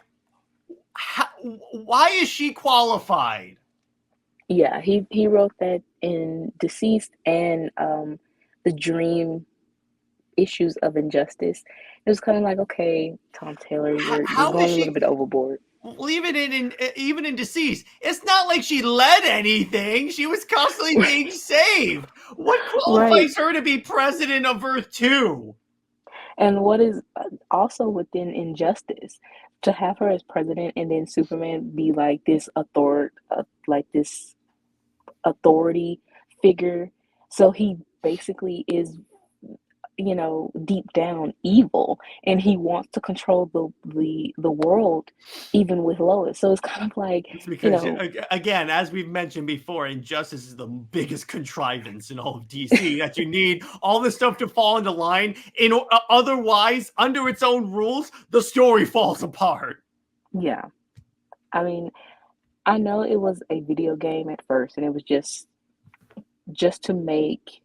how, why is she qualified? yeah, he wrote that in Deceased and the Dream issues of Injustice. It was kind of like, okay, Tom Taylor, you're How is going a she? little bit overboard. Well, even in Deceased, it's not like she led anything. She was constantly being saved. What Right. qualifies her to be president of Earth 2? And what is also within Injustice to have her as president and then Superman be like this like this authority figure. So he basically is, deep down evil, and he wants to control the world, even with Lois. So it's kind of like, It's because, again, as we've mentioned before, Injustice is the biggest contrivance in all of DC that you need all this stuff to fall into line. Otherwise, under its own rules, the story falls apart. yeah. I mean, I know it was a video game at first, and it was just to make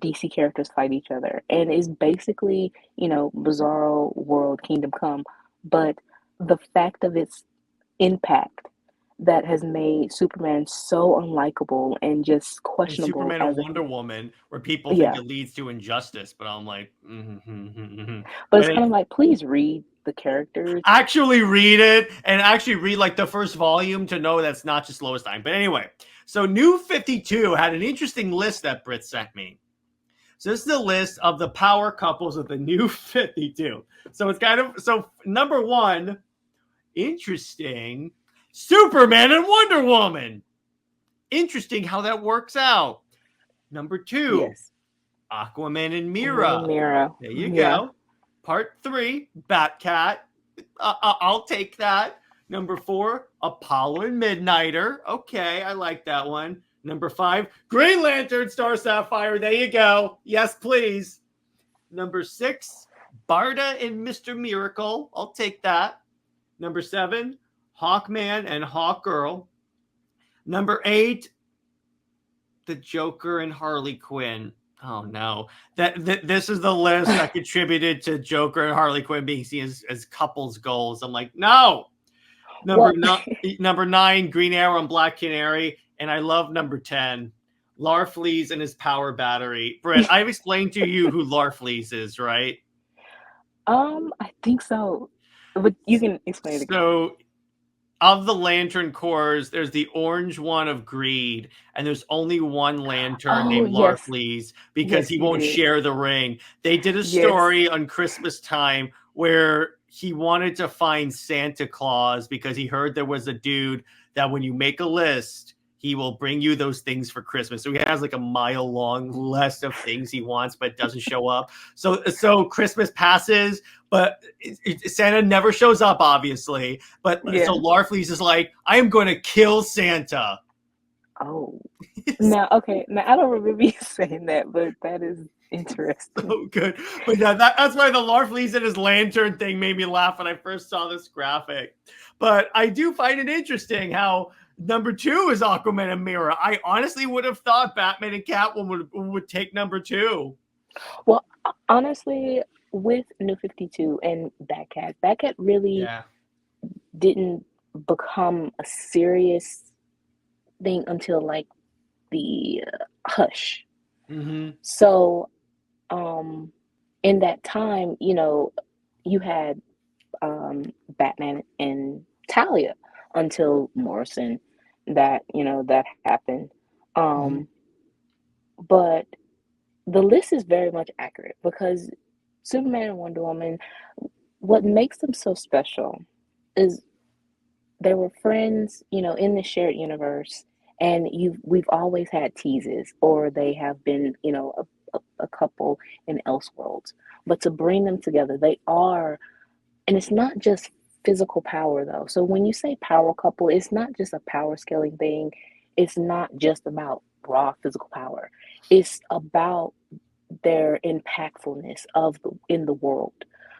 DC characters fight each other, and it's basically, Bizarro World Kingdom Come, but the fact of its impact that has made Superman so unlikable and just And questionable Superman and as a Wonder Woman, where people think yeah. it leads to injustice, but I'm like, But it's but kind of like, please read the characters. actually read it and actually read like the first volume to know that's not just Lois Lane. But anyway, so New 52 had an interesting list that Brit sent me. So this is the list of the power couples of the New 52. So it's kind of, so number one, interesting, Superman and Wonder Woman. Interesting how that works out. Number two, Yes. Aquaman and Aquaman and Mera. Mera. There you Yeah. go. Part 3, Batcat. I'll take that. Number 4, Apollo and Midnighter. Okay, I like that one. Number 5, Green Lantern, Star Sapphire. There you go. Yes, please. Number 6, Barda and Mr. Miracle. I'll take that. Number 7, Hawkman and Hawkgirl. Number 8, the Joker and Harley Quinn. Oh no, this is the list that contributed to Joker and Harley Quinn being seen as couples goals. I'm like, no. Number number 9, Green Arrow and Black Canary, and I love number 10, Larfleeze and his power battery. Britt, I've explained to you who Larfleeze is, right? I think so, but you can explain it again. So, of the Lantern Corps, there's the orange one of Greed, and there's only one Lantern named Yes. Larfleeze because Yes, he you won't did. share the ring. They did a Yes. story on Christmas time where he wanted to find Santa Claus because he heard there was a dude that when you make a list, he will bring you those things for Christmas. So he has like a mile-long list of things he wants, but doesn't show up. So Christmas passes, but Santa never shows up, obviously. But Yeah. so Larfleeze is like, I am going to kill Santa. Oh. Now, okay. Now, I don't remember you saying that, but that is interesting. So good. But yeah, that's why the Larfleeze and his lantern thing made me laugh when I first saw this graphic. But I do find it interesting how number 2 is Aquaman and Mera. I honestly would have thought Batman and Catwoman would take number 2. Well, honestly, with New 52 and Batcat really didn't become a serious thing until like the Hush. Mm-hmm. So, in that time, you had Batman and Talia until Morrison. That happened. But the list is very much accurate because Superman and Wonder Woman, what makes them so special is they were friends, in the shared universe, and we've always had teases, or they have been, a couple in Elseworlds. But to bring them together, they are, and it's not just physical power though. So when you say power couple, it's not just a power scaling thing. It's not just about raw physical power. It's about their impactfulness in the world.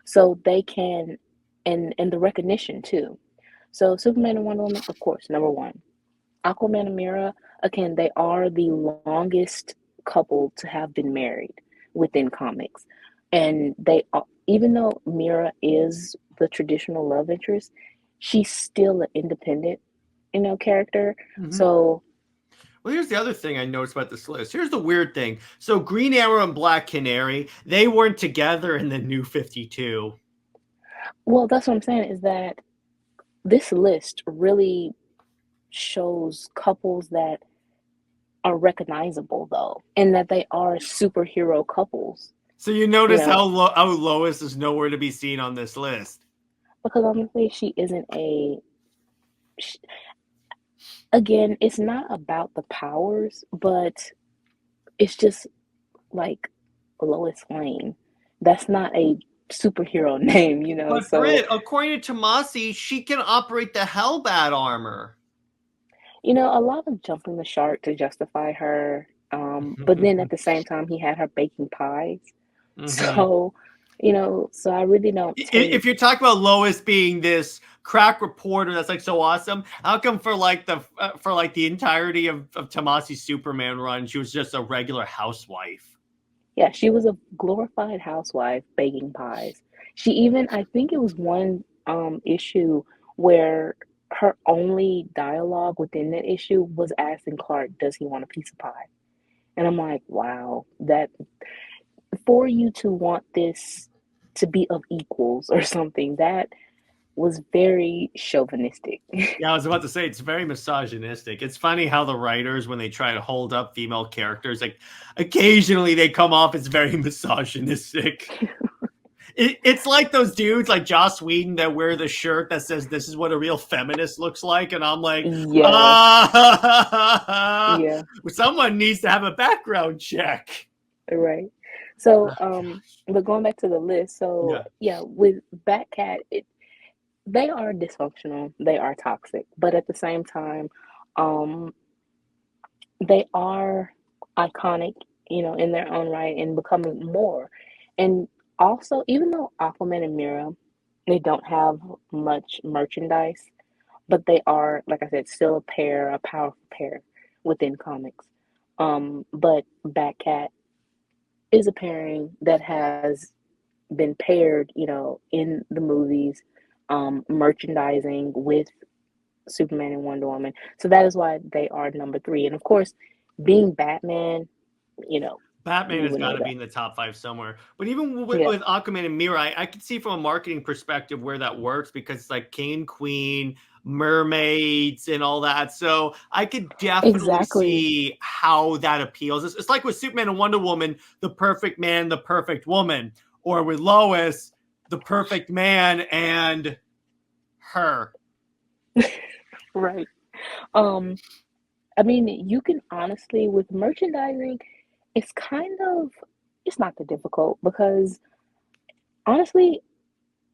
So they can, and the recognition too. So Superman and Wonder Woman, of course, number 1. Aquaman and Mera, again, they are the longest couple to have been married within comics. And even though Mera is the traditional love interest, she's still an independent, character. Mhm. So, Well, here's the other thing I noticed about this list. Here's the weird thing. So Green Arrow and Black Canary, they weren't together in the New 52. well, that's what I'm saying is that this list really shows couples that are recognizable, though, and that they are superhero couples, So you you notice know, how Lois is nowhere to be seen on this list. because honestly, she isn't a. sh Again, it's not about the powers, but it's just like Lois Lane. That's not a superhero name, But so, Brit, according to Tomasi, she can operate the Hellbat armor. a lot of jumping the shark to justify her, but then at the same time, he had her baking pies. Mhm. So, so I really don't If you're take. talking about Lois being this crack reporter that's like so awesome, how come for like the entirety of Tomasi's Superman run, she was just a regular housewife? Yeah, she was a glorified housewife baking pies. She even, I think it was one issue where her only dialogue within that issue was asking Clark, does he want a piece of pie? And I'm like, wow, that for you to want this to be of equals or something, that was very chauvinistic. Yeah, I was about to say it's very misogynistic. It's funny how the writers, when they try to hold up female characters, like occasionally they come off as very misogynistic. It's like those dudes like Joss Whedon that wear the shirt that says this is what a real feminist looks like, and I'm like, Yeah, yeah, someone needs to have a background check. right. So, Oh, gosh. but going back to the list, so Yeah. yeah, with Batcat, they are dysfunctional, they are toxic, but at the same time, um, they are iconic, in their own right and becoming more. And also, even though Aquaman and Mera, they don't have much merchandise, but they are, like I said, still a powerful pair within comics. But Batcat is a pairing that has been paired, in the movies, merchandising with Superman and Wonder Woman. So that is why they are number three. And of course, being Batman, you know, Batman we has would got know to be that. in the top five somewhere. But even with, Yeah, with Aquaman and Mera, I could see from a marketing perspective where that works because it's like King and Queen, mermaids, and all that. So I could definitely exactly. see how that appeals. It's like with Superman and Wonder Woman, the perfect man, the perfect woman, or with Lois, the perfect man and her. Right. Um, I mean, you can honestly, with merchandising, it's kind of, it's not that difficult because honestly,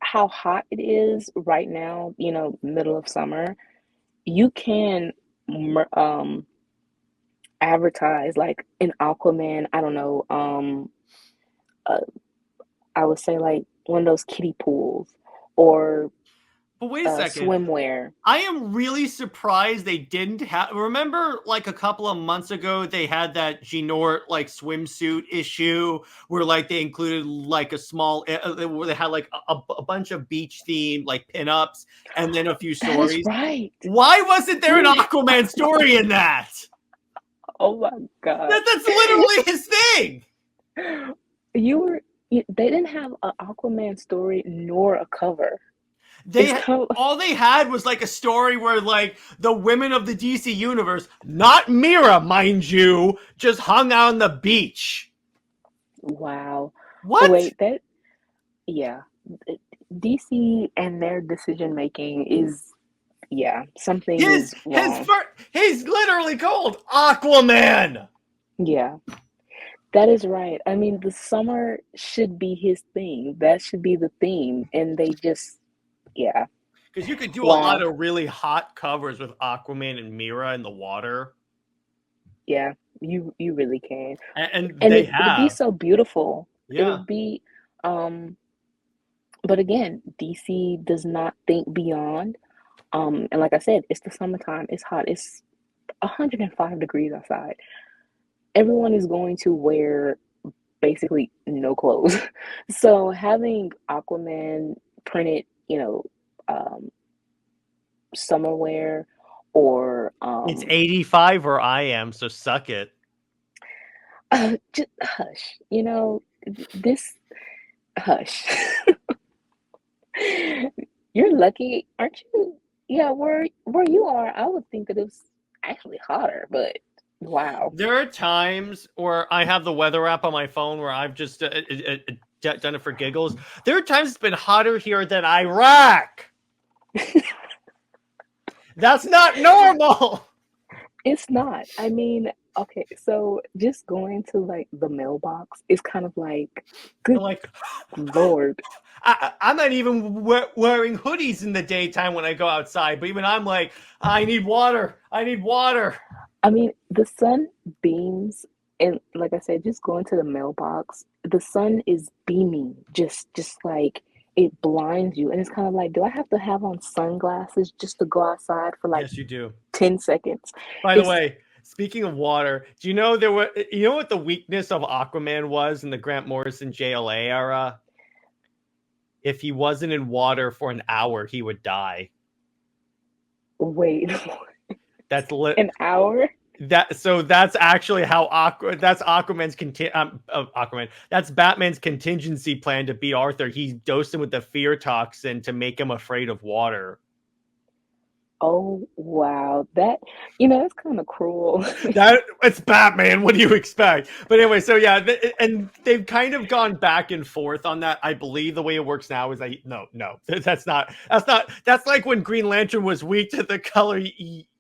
how hot it is right now, middle of summer, you can advertise like an Aquaman, I don't know, uh, I would say like one of those kiddie pools or But wait a second. swimwear. I am really surprised they didn't have. Remember, like a couple of months ago, they had that Ginort like swimsuit issue where like they included like a small, where they had like a bunch of beach themed like pinups and then a few That is stories. right. Why wasn't there an Aquaman story in that? Oh my God. That's literally his thing. They didn't have an Aquaman story nor a cover. It's They kind of all they had was like a story where like the women of the DC universe, not Mera, mind you, just hung out on the beach. wow. What? Wait, yeah. DC and their decision making is, yeah, something His is his wrong. he's literally called Aquaman. Yeah, that is right. I mean, the summer should be his thing. That should be the theme. And they just, yeah, Because you could do a lot wow. of really hot covers with Aquaman and Mera in the water, Yeah, you really can. and And they it'd be have. so beautiful. It Yeah. would be, um, but again, DC does not think beyond. And like I said, it's the summertime. It's hot. 105 degrees outside. Everyone is going to wear basically no clothes. So having Aquaman printed, um, summer wear or It's 85 where I am, so suck it. just hush. This hush. You're lucky, aren't you? Yeah, where you are, I would think that it was actually hotter, but wow. There are times where I have the weather app on my phone where I've just done it for giggles. There are times it's been hotter here than Iraq. That's not normal. It's not. I mean, okay, so just going to like the mailbox is kind of like, good Like, Lord. I'm not even wearing hoodies in the daytime when I go outside, but even I'm like, I need water. I need water. I mean, the sun beams, and like I said, just going to the mailbox, the sun is beaming, just like it blinds you, and it's kind of like, do I have to have on sunglasses just to go outside for like Yes, you do. 10 seconds? By the It's way, speaking of water, do you know what the weakness of Aquaman was in the Grant Morrison JLA era? If he wasn't in water for an hour, he would die. Wait, That's lit. an hour? That's actually how that's Aquaman's Aquaman. That's Batman's contingency plan to beat Arthur. He dosed him with the fear toxin to make him afraid of water. Oh wow, it's kind of cruel. It's Batman. What do you expect? But anyway, so yeah, and they've kind of gone back and forth on that. I believe the way it works now is no, that's like when Green Lantern was weak to the color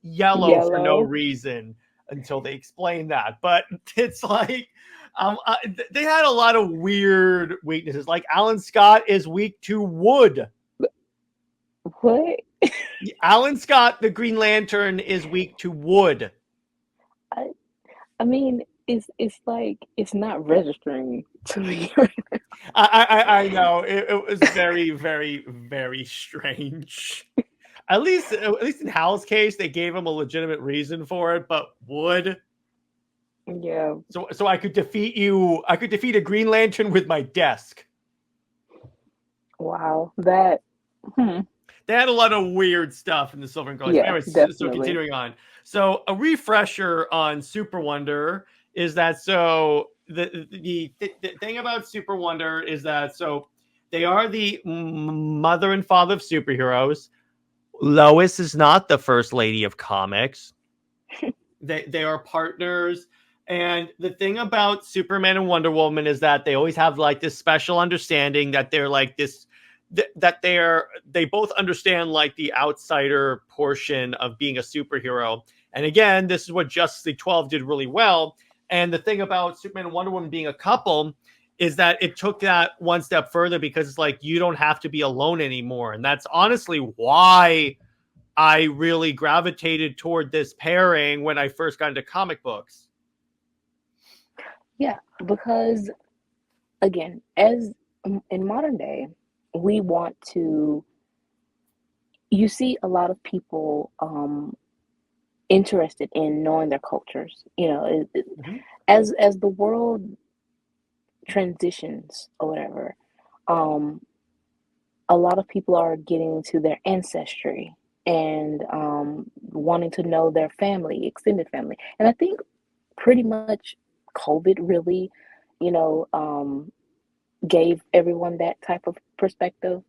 yellow for no Yellow. reason until they explained that. But it's like they had a lot of weird weaknesses. Like Alan Scott is weak to wood. What? Alan Scott, the Green Lantern, is weak to wood. I mean, it's like it's not registering to me. I know it was very, very, very strange. At least in Hal's case, they gave him a legitimate reason for it. But wood, Yeah. so I could defeat you. I could defeat a Green Lantern with my desk. Wow. That. They had a lot of weird stuff in the Silver and Gold. Yeah, Anyway, so definitely. continuing on. So a refresher on SuperWonder is that the thing about SuperWonder is that they are the mother and father of superheroes. Lois is not the first lady of comics. They are partners. And the thing about Superman and Wonder Woman is that they always have like this special understanding that they're like this that they both understand like the outsider portion of being a superhero. And again, this is what Justice League 12 did really well. And the thing about Superman and Wonder Woman being a couple is that it took that one step further because it's like you don't have to be alone anymore. And that's honestly why I really gravitated toward this pairing when I first got into comic books. Yeah, because again, as in modern day, we want to, you see a lot of people interested in knowing their cultures. As the world transitions or whatever, a lot of people are getting into their ancestry and wanting to know their family, extended family. And I think pretty much COVID really, gave everyone that type of perspective.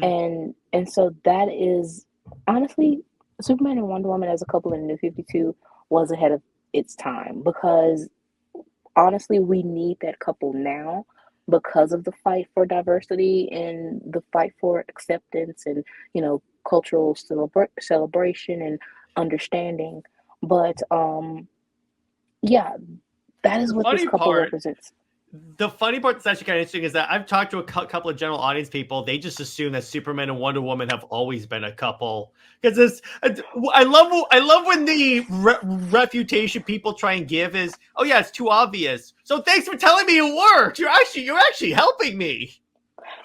And so that is honestly, Superman and Wonder Woman as a couple in the New 52 was ahead of its time, because honestly we need that couple now because of the fight for diversity and the fight for acceptance and cultural celebration and understanding. But yeah, that is what this couple represents. The funny part that's actually kind of interesting is that I've talked to a couple of general audience people. They just assume that Superman and Wonder Woman have always been a couple. Because I love when the refutation people try and give is, oh yeah, it's too obvious. So thanks for telling me it worked. You're actually helping me.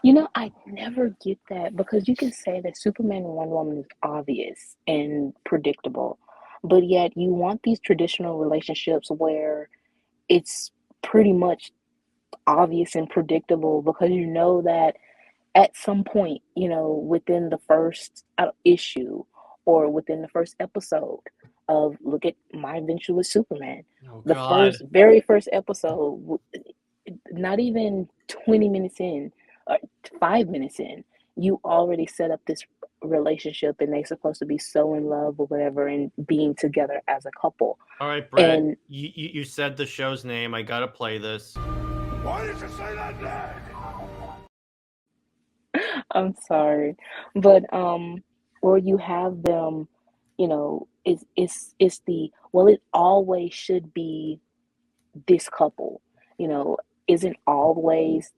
I never get that, because you can say that Superman and Wonder Woman is obvious and predictable, but yet you want these traditional relationships where it's pretty much obvious and predictable because you know that at some point, within the first issue or within the first episode of look at my adventure with Superman, Oh the God. very first episode, not even 20 minutes in, or 5 minutes in, you already set up this relationship and they're supposed to be so in love or whatever and being together as a couple. All right, Brett. And You said the show's name. I gotta play this. Why did you say that name? I'm sorry, but or you have them, it's the well, it always should be this couple, isn't always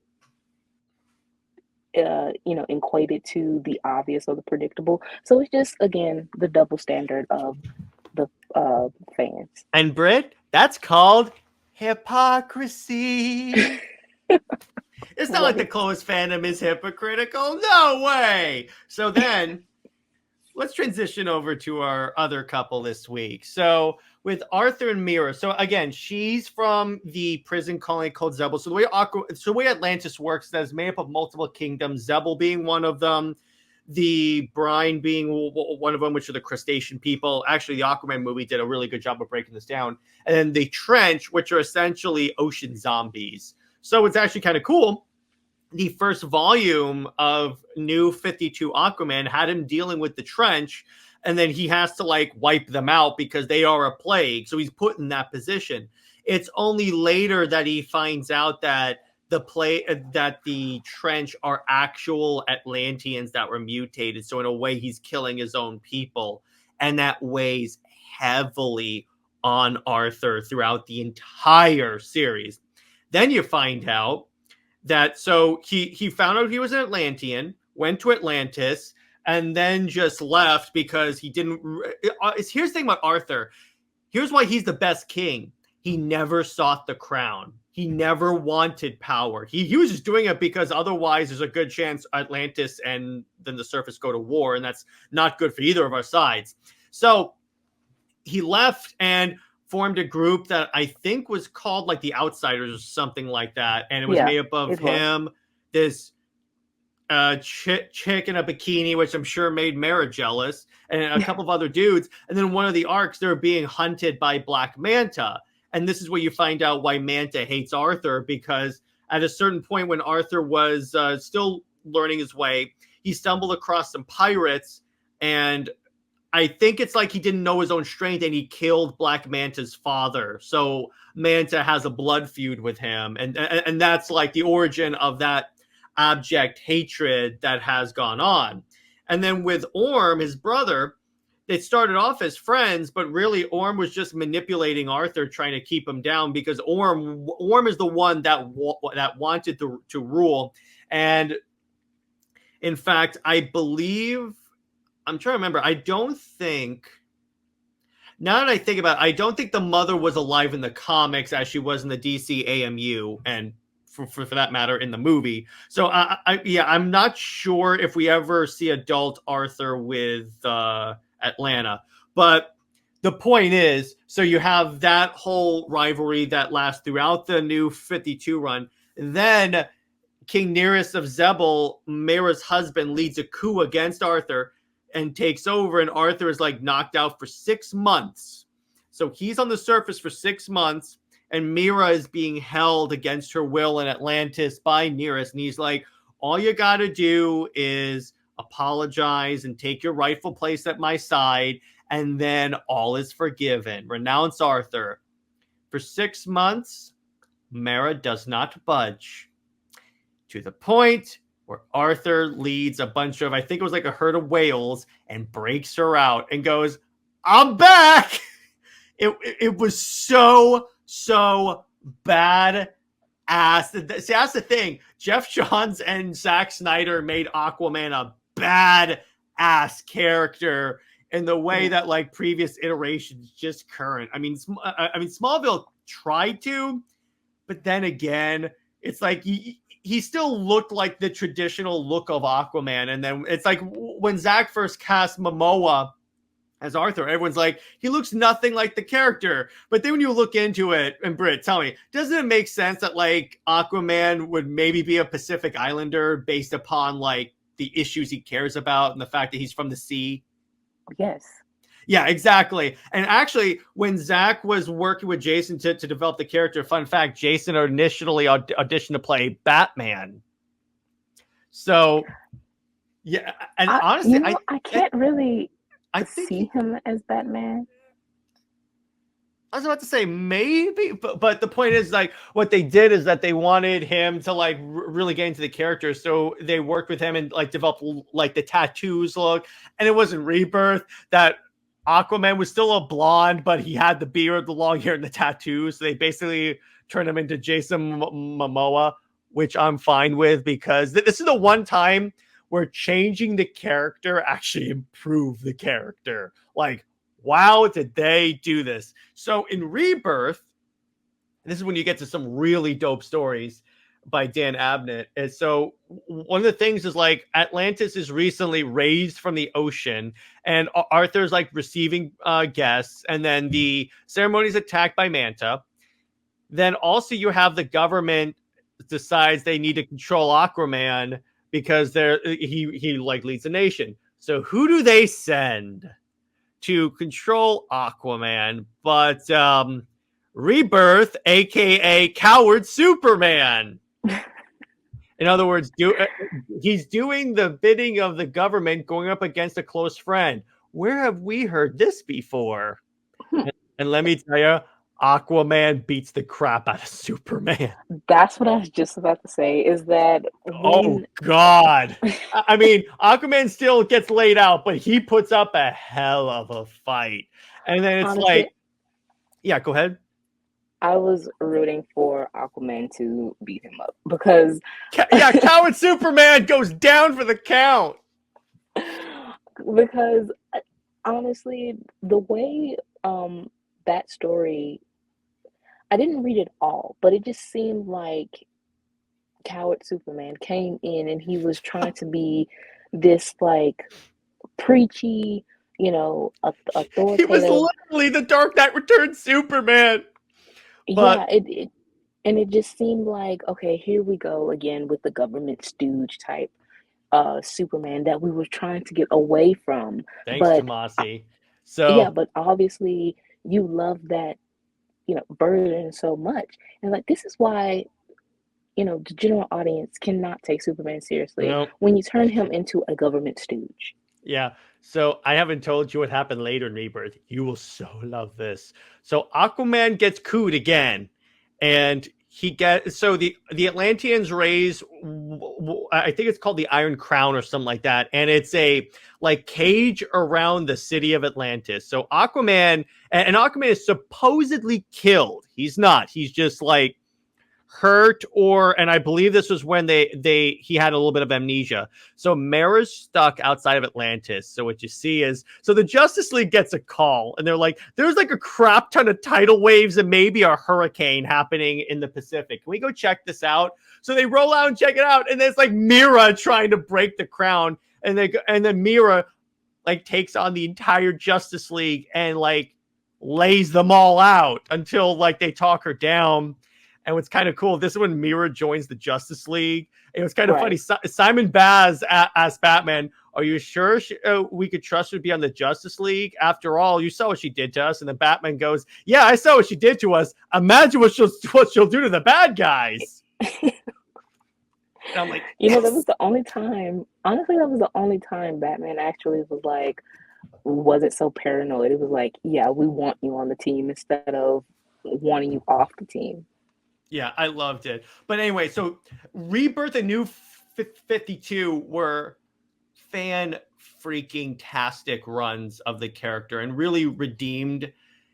equated to the obvious or the predictable. So it's just again the double standard of the fans. And Brit, that's called hypocrisy. It's not like the closed fandom is hypocritical. No way. So then let's transition over to our other couple this week. So with Arthur and Mera. So again, she's from the prison colony called Zebel. So the way Atlantis works is that it's made up of multiple kingdoms, Zebel being one of them, the brine being one of them, which are the crustacean people. Actually, the Aquaman movie did a really good job of breaking this down. And then the trench, which are essentially ocean zombies. So it's actually kind of cool. The first volume of New 52 Aquaman had him dealing with the trench, and then he has to wipe them out because they are a plague. So he's put in that position. It's only later that he finds out that the trench are actual Atlanteans that were mutated. So in a way, he's killing his own people, and that weighs heavily on Arthur throughout the entire series. Then you find out that he found out he was an Atlantean, went to Atlantis, and then just left because he didn't. Here's the thing about Arthur. Here's why he's the best king. He never sought the crown. He never wanted power. He was just doing it because otherwise there's a good chance Atlantis and then the surface go to war, and that's not good for either of our sides. So he left and formed a group that I think was called the Outsiders or something like that. And it was made up of him, this chick in a bikini, which I'm sure made Mera jealous, and a couple of other dudes. And then one of the arcs, they're being hunted by Black Manta. And this is where you find out why Manta hates Arthur, because at a certain point when Arthur was still learning his way, he stumbled across some pirates, and I think it's he didn't know his own strength and he killed Black Manta's father. So Manta has a blood feud with him. And that's the origin of that abject hatred that has gone on. And then with Orm, his brother, they started off as friends, but really Orm was just manipulating Arthur, trying to keep him down because Orm is the one that wanted to rule. And in fact, I'm trying to remember. Now that I think about it, I don't think the mother was alive in the comics as she was in the DC AMU, and for that matter, in the movie. So I'm not sure if we ever see adult Arthur with Atlanta. But the point is, so you have that whole rivalry that lasts throughout the New 52 run. Then King Norris of Zebel, Mera's husband, leads a coup against Arthur and takes over, and Arthur is knocked out for 6 months. So he's on the surface for 6 months, and Mera is being held against her will in Atlantis by Norris, and he's all you gotta do is apologize and take your rightful place at my side, and then all is forgiven. Renounce Arthur. For 6 months, Mera does not budge, to the point where Arthur leads a bunch of, I think it was a herd of whales, and breaks her out and goes, I'm back. It was so bad ass. See, that's the thing. Jeff Johns and Zack Snyder made Aquaman a bad ass character in the way that previous iterations just current. I mean, Smallville tried to, but then again, it's he still looked like the traditional look of Aquaman. And then it's when Zach first cast Momoa as Arthur. Everyone's like, he looks nothing like the character. But then when you look into it, and Brit, tell me, doesn't it make sense that like Aquaman would maybe be a Pacific Islander based upon like the issues he cares about and the fact that he's from the sea? Yes. Yeah, exactly. And actually, when Zach was working with Jason to develop the character, fun fact, Jason initially auditioned to play Batman. So, yeah, and honestly, I can't really I think see him as Batman. I was about to say maybe, but the point is like what they did is that they wanted him to like really get into the character, so they worked with him and like developed like the tattoos look. And it wasn't Rebirth that Aquaman was still a blonde, but he had the beard, the long hair, and the tattoos. So they basically turned him into Jason Momoa, which I'm fine with because this is the one time where changing the character actually improved the character. Like, wow, did they do this? So in Rebirth, this is when you get to some really dope stories by Dan Abnett. And so one of the things is like Atlantis is recently raised from the ocean and Arthur's like receiving guests. And then the ceremony is attacked by Manta. Then also you have the government decides they need to control Aquaman because he like leads a nation. So who do they send to control Aquaman but Rebirth, aka Coward Superman? In other words, he's doing the bidding of the government, going up against a close friend. Where have we heard this before? And let me tell you, Aquaman beats the crap out of Superman. That's what I was just about to say, is that oh God. I mean, Aquaman still gets laid out, but he puts up a hell of a fight. And then it's honestly, like, yeah, go ahead. I was rooting for Aquaman to beat him up because Coward Superman goes down for the count. Because honestly, the way that story, I didn't read it all, but it just seemed like Coward Superman came in and he was trying to be this like preachy, authoritative. He was literally the Dark Knight Returns Superman. But yeah, it just seemed like, okay, here we go again with the government stooge type Superman that we were trying to get away from. Thanks, Tomasi. So yeah, but obviously you love that, burden so much. And like this is why, the general audience cannot take Superman seriously when you turn him into a government stooge. Yeah. So I haven't told you what happened later in Rebirth. You will so love this. So Aquaman gets cooed again, and the Atlanteans raise, I think it's called the Iron Crown or something like that, and it's a like cage around the city of Atlantis. So Aquaman is supposedly killed. He's not. He's just like hurt, and I believe this was when he had a little bit of amnesia. So Mera's stuck outside of Atlantis. So what you see is, so the Justice League gets a call and they're like, there's like a crap ton of tidal waves and maybe a hurricane happening in the Pacific. Can we go check this out? So they roll out and check it out. And there's like Mera trying to break the crown. And then Mera like takes on the entire Justice League and like lays them all out until like they talk her down. And what's kind of cool, this is when Mera joins the Justice League. It was kind of funny. Simon Baz asked Batman, are you sure we could trust her to be on the Justice League? After all, you saw what she did to us. And then Batman goes, yeah, I saw what she did to us. Imagine what she'll do to the bad guys. And I'm like, yes. That was the only time, honestly, Batman actually was like, wasn't so paranoid. It was like, yeah, we want you on the team instead of wanting you off the team. Yeah, I loved it. But anyway, so Rebirth and New 52 were fan-freaking-tastic runs of the character and really redeemed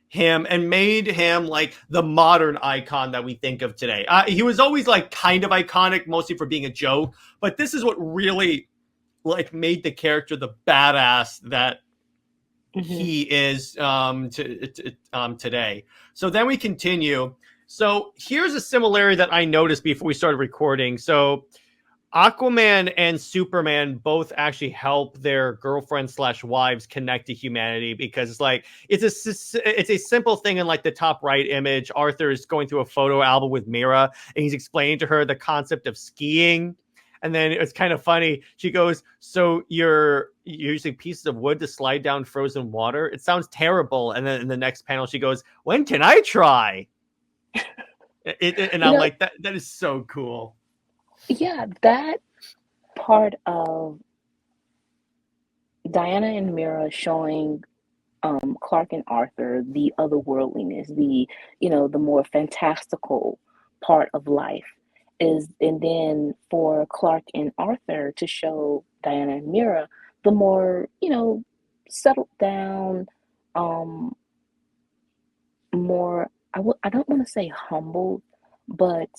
him and made him like the modern icon that we think of today. He was always like kind of iconic, mostly for being a joke, but this is what really like made the character the badass that he is today. So then we continue. So here's a similarity that I noticed before we started recording. So Aquaman and Superman both actually help their girlfriends slash wives connect to humanity, because it's like it's a simple thing. In like the top right image, Arthur is going through a photo album with Mera, and he's explaining to her the concept of skiing. And then it's kind of funny. She goes, "So you're using pieces of wood to slide down frozen water? It sounds terrible." And then in the next panel, she goes, "When can I try?" And You I'm know, like, that is so cool. yeah, that part of Diana and Mera showing Clark and Arthur the otherworldliness, the more fantastical part of life is, and then for Clark and Arthur to show Diana and Mera the more, settled down, um, more, I don't want to say humble, but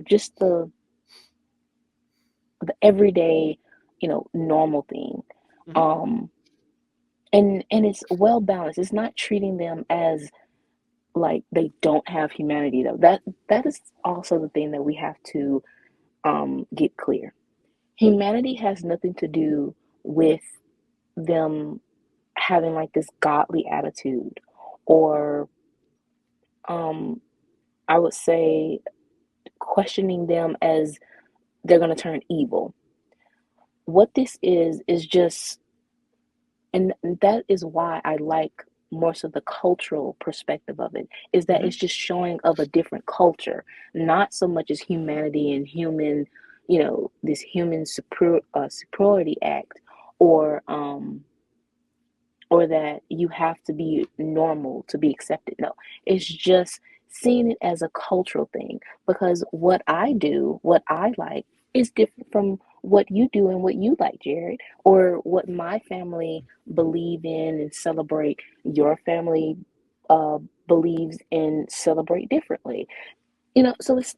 just the everyday, normal thing. Mhm. Um, and it's well balanced. It's not treating them as like they don't have humanity though. That is also the thing that we have to get clear. Humanity has nothing to do with them having like this godly attitude, or um I would say questioning them as they're going to turn evil. What this is just, and that is why I like more so the cultural perspective of it, is that it's Mhm. just showing of a different culture, not so much as humanity and human, this human superiority act, or that you have to be normal to be accepted. No, it's just seeing it as a cultural thing, because what I do, what I like, is different from what you do and what you like, Jared, or what my family believe in and celebrate. Your family uh, believes and celebrate differently. So it's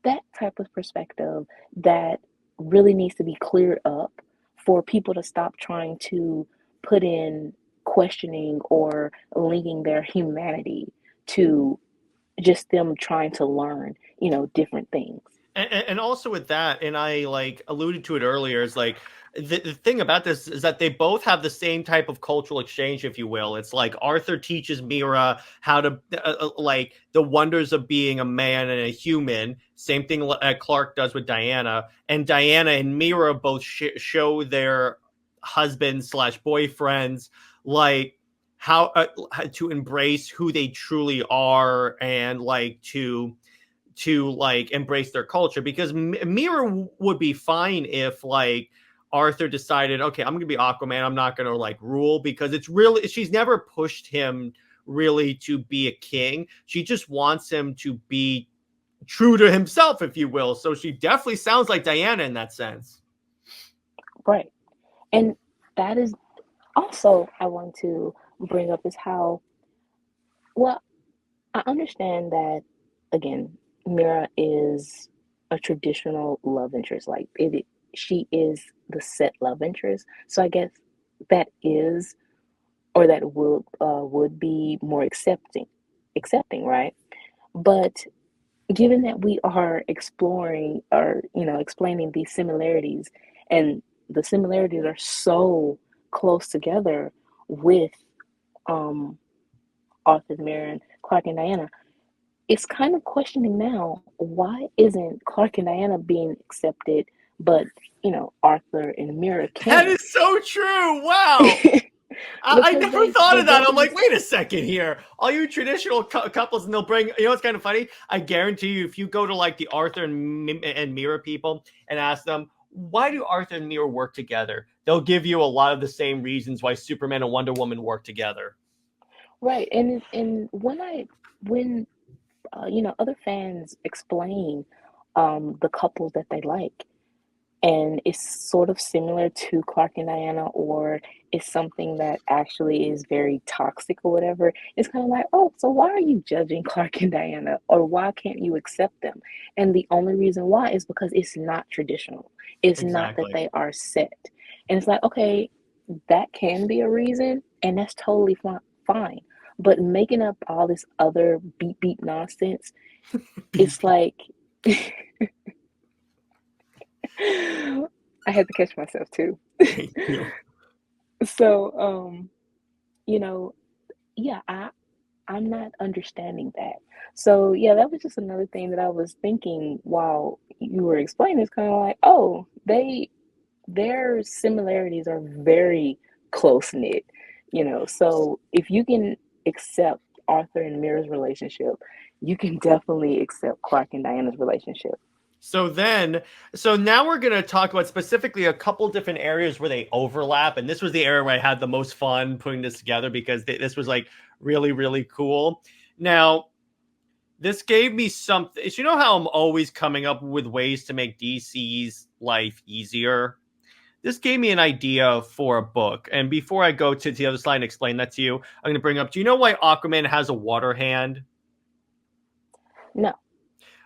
that type of perspective that really needs to be cleared up for people to stop trying to put in questioning or linking their humanity to just them trying to learn, different things. And also with that, and I like alluded to it earlier, is like the thing about this is that they both have the same type of cultural exchange, if you will. It's like Arthur teaches Mera how to like the wonders of being a man and a human. Same thing Clark does with Diana, and Diana and Mera both show their husbands slash boyfriends like how to embrace who they truly are, and like to like embrace their culture, because Mira would be fine if like Arthur decided, okay, I'm gonna be Aquaman, I'm not gonna like rule, because it's really, she's never pushed him really to be a king. She just wants him to be true to himself, if you will. So she definitely sounds like Diana in that sense. Right. And that is also, I want to bring up, is how, well, I understand that, again, Mira is a traditional love interest. Like she is the set love interest. So I guess that is, or that would be more accepting, right? But given that we are exploring, or explaining these similarities, and the similarities are so close together with um Arthur, Mera, Clark, and Diana, it's kind of questioning now, why isn't Clark and Diana being accepted, but Arthur and Mera That can? is so true. Wow. I Because never they thought of that. both I'm like, exist. wait a second here. All you traditional couples, and they'll bring, what's kind of funny? I guarantee you, if you go to like the Arthur and Mira people and ask them, why do Arthur and Mira work together? They'll give you a lot of the same reasons why Superman and Wonder Woman work together. Right. And when other fans explain the couples that they like, and it's sort of similar to Clark and Diana, or it's something that actually is very toxic or whatever, it's kind of like, oh, so why are you judging Clark and Diana, or why can't you accept them? And the only reason why is because it's not traditional. It's not that Exactly. they are set. And it's like, okay, that can be a reason, and that's totally fine. But making up all this other beep beep nonsense, it's BP. like I had to catch myself too. Thank you. So, you know, yeah, I'm not understanding that. So yeah, that was just another thing that I was thinking while you were explaining. It's kind of like, oh, their similarities are very close knit, So if you can accept Arthur and Mira's relationship, you can definitely accept Clark and Diana's relationship. So now we're going to talk about specifically a couple different areas where they overlap. And this was the area where I had the most fun putting this together because this was like really, really cool. Now, this gave me something. You know how I'm always coming up with ways to make DC's life easier? This gave me an idea for a book. And before I go to the other slide and explain that to you, I'm going to bring up, do you know why Aquaman has a water hand? No.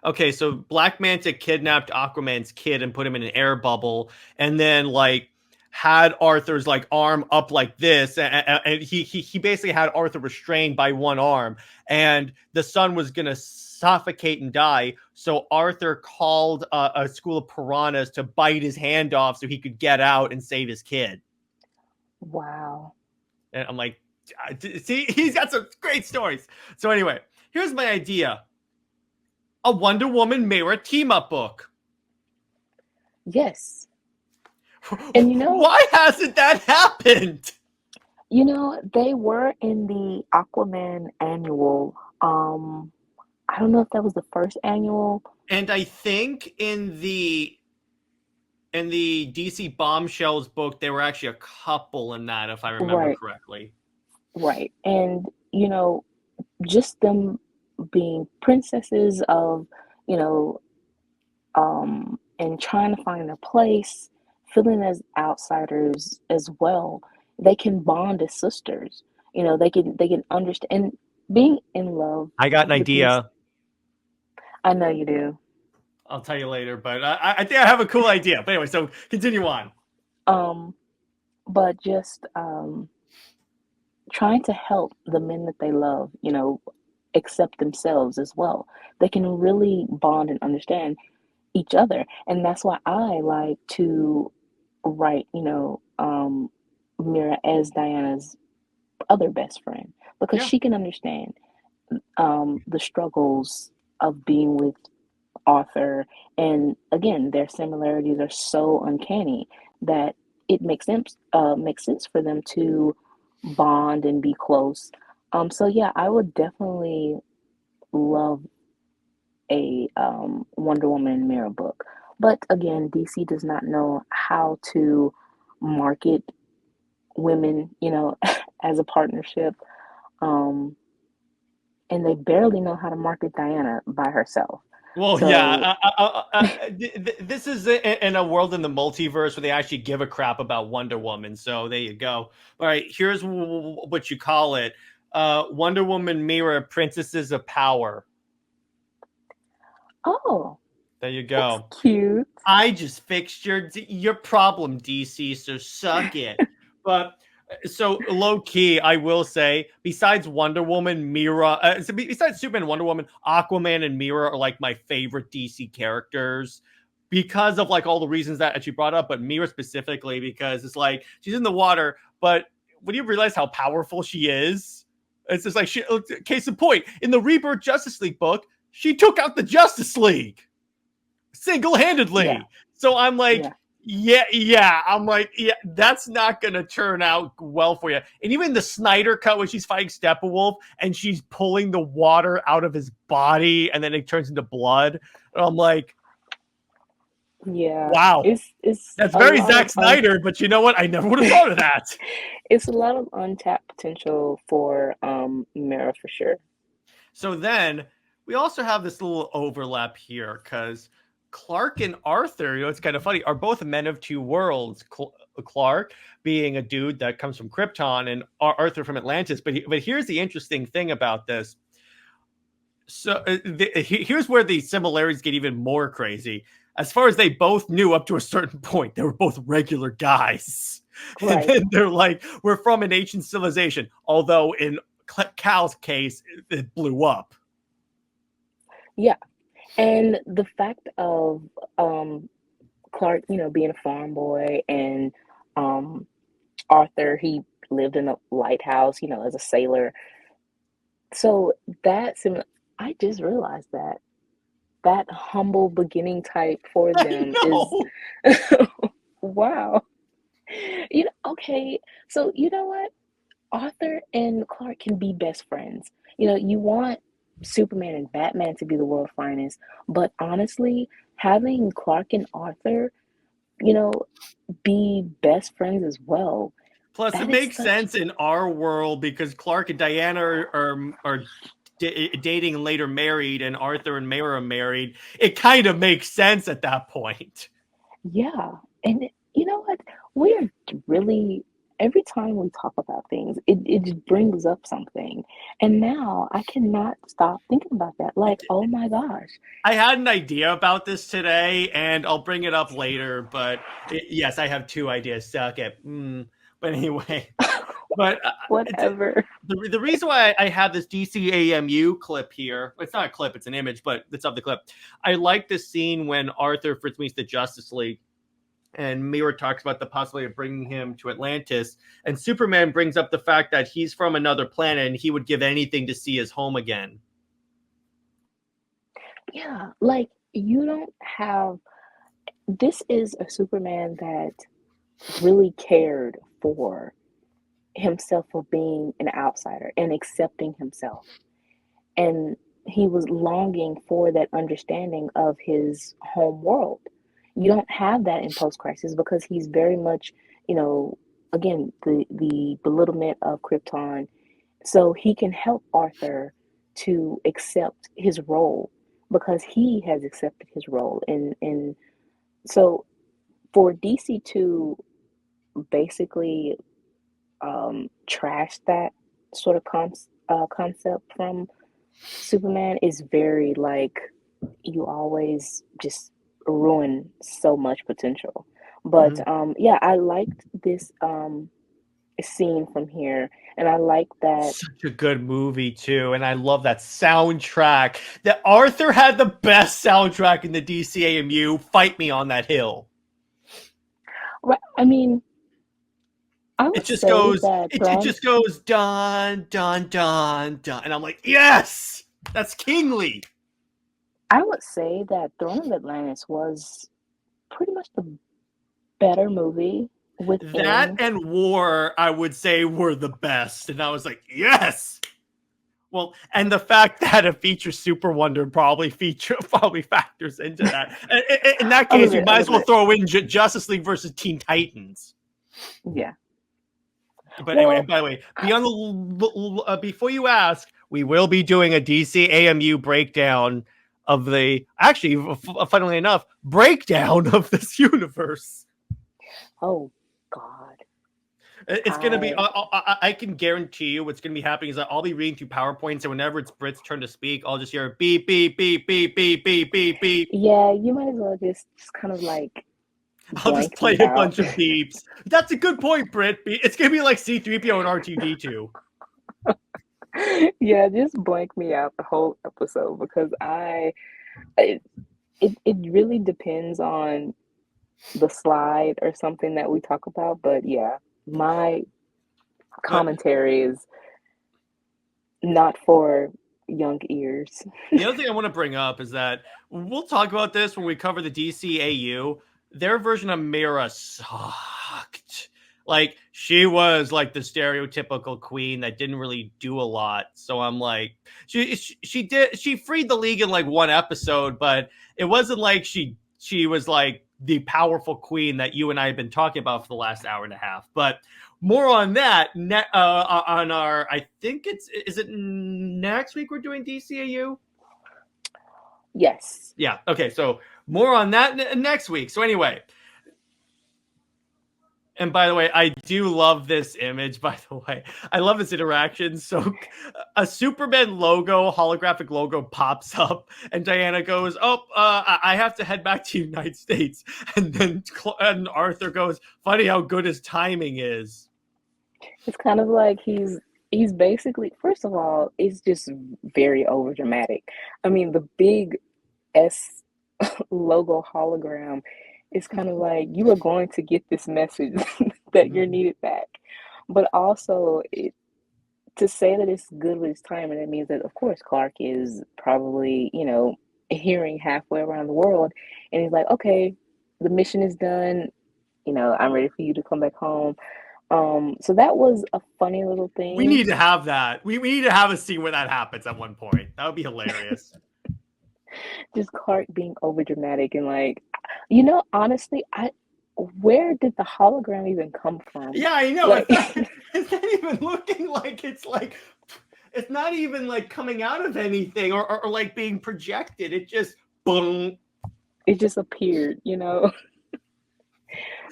Okay, so Black Manta kidnapped Aquaman's kid and put him in an air bubble, and then like had Arthur's like arm up like this, and he basically had Arthur restrained by one arm, and the son was gonna suffocate and die. So Arthur called a school of piranhas to bite his hand off so he could get out and save his kid. Wow. And I'm like, see, he's got some great stories. So anyway, here's my idea. A Wonder Woman Mera team-up book. Yes. And why hasn't that happened? They were in the Aquaman annual. I don't know if that was the first annual. And I think in the DC Bombshells book, there were actually a couple in that, if I remember correctly. Right. And, just them being princesses of, and trying to find their place, feeling as outsiders as well, they can bond as sisters. They can understand and being in love. I got an idea. I know you do. I'll tell you later, but I think I have a cool idea. But anyway, so continue on. But just trying to help the men that they love, accept themselves as well. They can really bond and understand each other. And that's why I like to write, Mera as Diana's other best friend, because she can understand the struggles of being with Arthur. And again, their similarities are so uncanny that it makes sense for them to bond and be close. So yeah, I would definitely love a Wonder Woman and Mera book. But again, DC does not know how to market women, as a partnership. And they barely know how to market Diana by herself. Well, so, yeah, this is in a world in the multiverse where they actually give a crap about Wonder Woman. So there you go. All right, here's what you call it. Wonder Woman Mera, Princesses of Power. Oh. There you go. That's cute. I just fixed your problem, DC, so suck it. But so low key, I will say, besides Wonder Woman, Mera, besides Superman and Wonder Woman, Aquaman and Mera are like my favorite DC characters because of like all the reasons that you brought up, but Mera specifically because it's like she's in the water, but when you realize how powerful she is, it's just like case in point, in the Rebirth Justice League book, she took out the Justice League single-handedly. Yeah. So I'm like, I'm like, that's not going to turn out well for you. And even the Snyder cut when she's fighting Steppenwolf and she's pulling the water out of his body and then it turns into blood. And I'm like, wow. That's very Zack Snyder, but you know what? I never would have thought of that. It's a lot of untapped potential for Mera for sure. So then we also have this little overlap here because Clark and Arthur, it's kind of funny, are both men of two worlds. Clark being a dude that comes from Krypton and Arthur from Atlantis. But here's the interesting thing about this. So here's where the similarities get even more crazy. As far as they both knew up to a certain point, they were both regular guys. Right. And then they're like, we're from an ancient civilization. Although in Cal's case, it blew up. Yeah. And the fact of Clark, being a farm boy, and Arthur, he lived in a lighthouse, as a sailor. So I just realized that humble beginning type for I them is know. wow. Okay. So you know what? Arthur and Clark can be best friends. You want Superman and Batman to be the world's finest, but honestly, having Clark and Arthur, you know, be best friends as well. Plus, it That is makes such sense in our world because Clark and Diana are dating and later married, and Arthur and Mera married. It kind of makes sense at that point. Yeah. And you know what? We're really, every time we talk about things, it just brings up something. And now I cannot stop thinking about that. Like, oh my gosh. I had an idea about this today, and I'll bring it up later. But yes, I have two ideas. Suck it. But anyway, but Whatever. the reason why I have this DCAMU clip here, it's not a clip, it's an image, but it's of the clip. I like this scene when Arthur first meets the Justice League, and Mera talks about the possibility of bringing him to Atlantis, and Superman brings up the fact that he's from another planet and he would give anything to see his home again. Yeah, like you don't have this is a Superman that really cared for himself, for being an outsider and accepting himself. And he was longing for that understanding of his home world. You don't have that in post crisis because he's very much, again, the belittlement of Krypton. So he can help Arthur to accept his role because he has accepted his role. And so for DC to basically trash that sort of concept from Superman is very like you always just ruin so much potential. But yeah, I liked this scene from here, and I like that. Such a good movie too, and I love that soundtrack. That Arthur had the best soundtrack in the DCAMU. Fight me on that hill. Right, I mean, I It would just say goes. that It just goes dun dun dun dun, and I'm like, yes, that's kingly. I would say that Throne of Atlantis was pretty much the better movie That within. and War, I would say, were the best, and I was like, yes. Well, and the fact that it features Super Wonder probably factors into that. In that A little case, you bit, a might as little well bit. throw in Justice League versus Teen Titans. Yeah. But anyway, and Well, by the way, before you ask, we will be doing a DC AMU breakdown of funnily enough, breakdown of this universe. oh God. It's going to be, I I can guarantee you what's going to be happening is that I'll be reading through PowerPoints, and whenever it's Brit's turn to speak, I'll just hear beep, beep, beep, beep, beep, beep, beep, beep. Yeah, you might as well just kind of like I'll just blank play me a out. bunch of beeps. That's a good point, Brit. It's going to be like C-3PO and R2-D2. Yeah, just blank me out the whole episode because it, it really depends on the slide or something that we talk about. But yeah, my But commentary is not for young ears. the other thing I want to bring up is that we'll talk about this when we cover the DCAU. Their version of Mera sucked. Like, she was like the stereotypical queen that didn't really do a lot. So I'm like, she freed the league in like one episode, but it wasn't like she was like the powerful queen that you and I have been talking about for the last hour and a half. But more on that on our, I think is it next week we're doing DCAU? Yes. Yeah. Okay. So more on that next week. So anyway, and by the way, I do love this image, by the way. I love this interaction. So a Superman logo, holographic logo pops up, and Diana goes, I have to head back to the United States. And then Arthur goes, funny how good his timing is. It's kind of like he's basically, first of all, it's just very over dramatic. I mean, the big S logo hologram It's kind of like you are going to get this message that you're needed back. But also, to say that it's good with its time, and it means that, of course, Clark is probably, hearing halfway around the world, and he's like, okay, the mission is done. I'm ready for you to come back home. So that was a funny little We thing. need to have that. We need to have a scene where that happens at one point. That would be hilarious. Just Clark being over dramatic and like, honestly, where did the hologram even come from? Yeah, I know. Like, It's not even looking like it's not even like coming out of anything or like being projected. It just boom. it just appeared.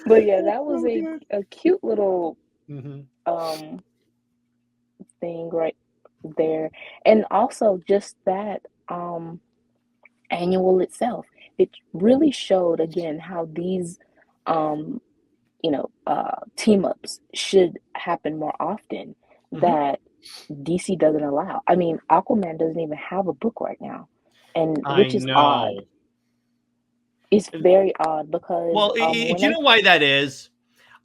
But yeah, that was So good. a cute little Mm-hmm. thing right there. And also just that annual itself, it really showed again how these um team ups should happen more often, that DC doesn't allow. I mean, Aquaman doesn't even have a book right now, and I which is odd. know. It's very odd because Well, do when you I know why that is?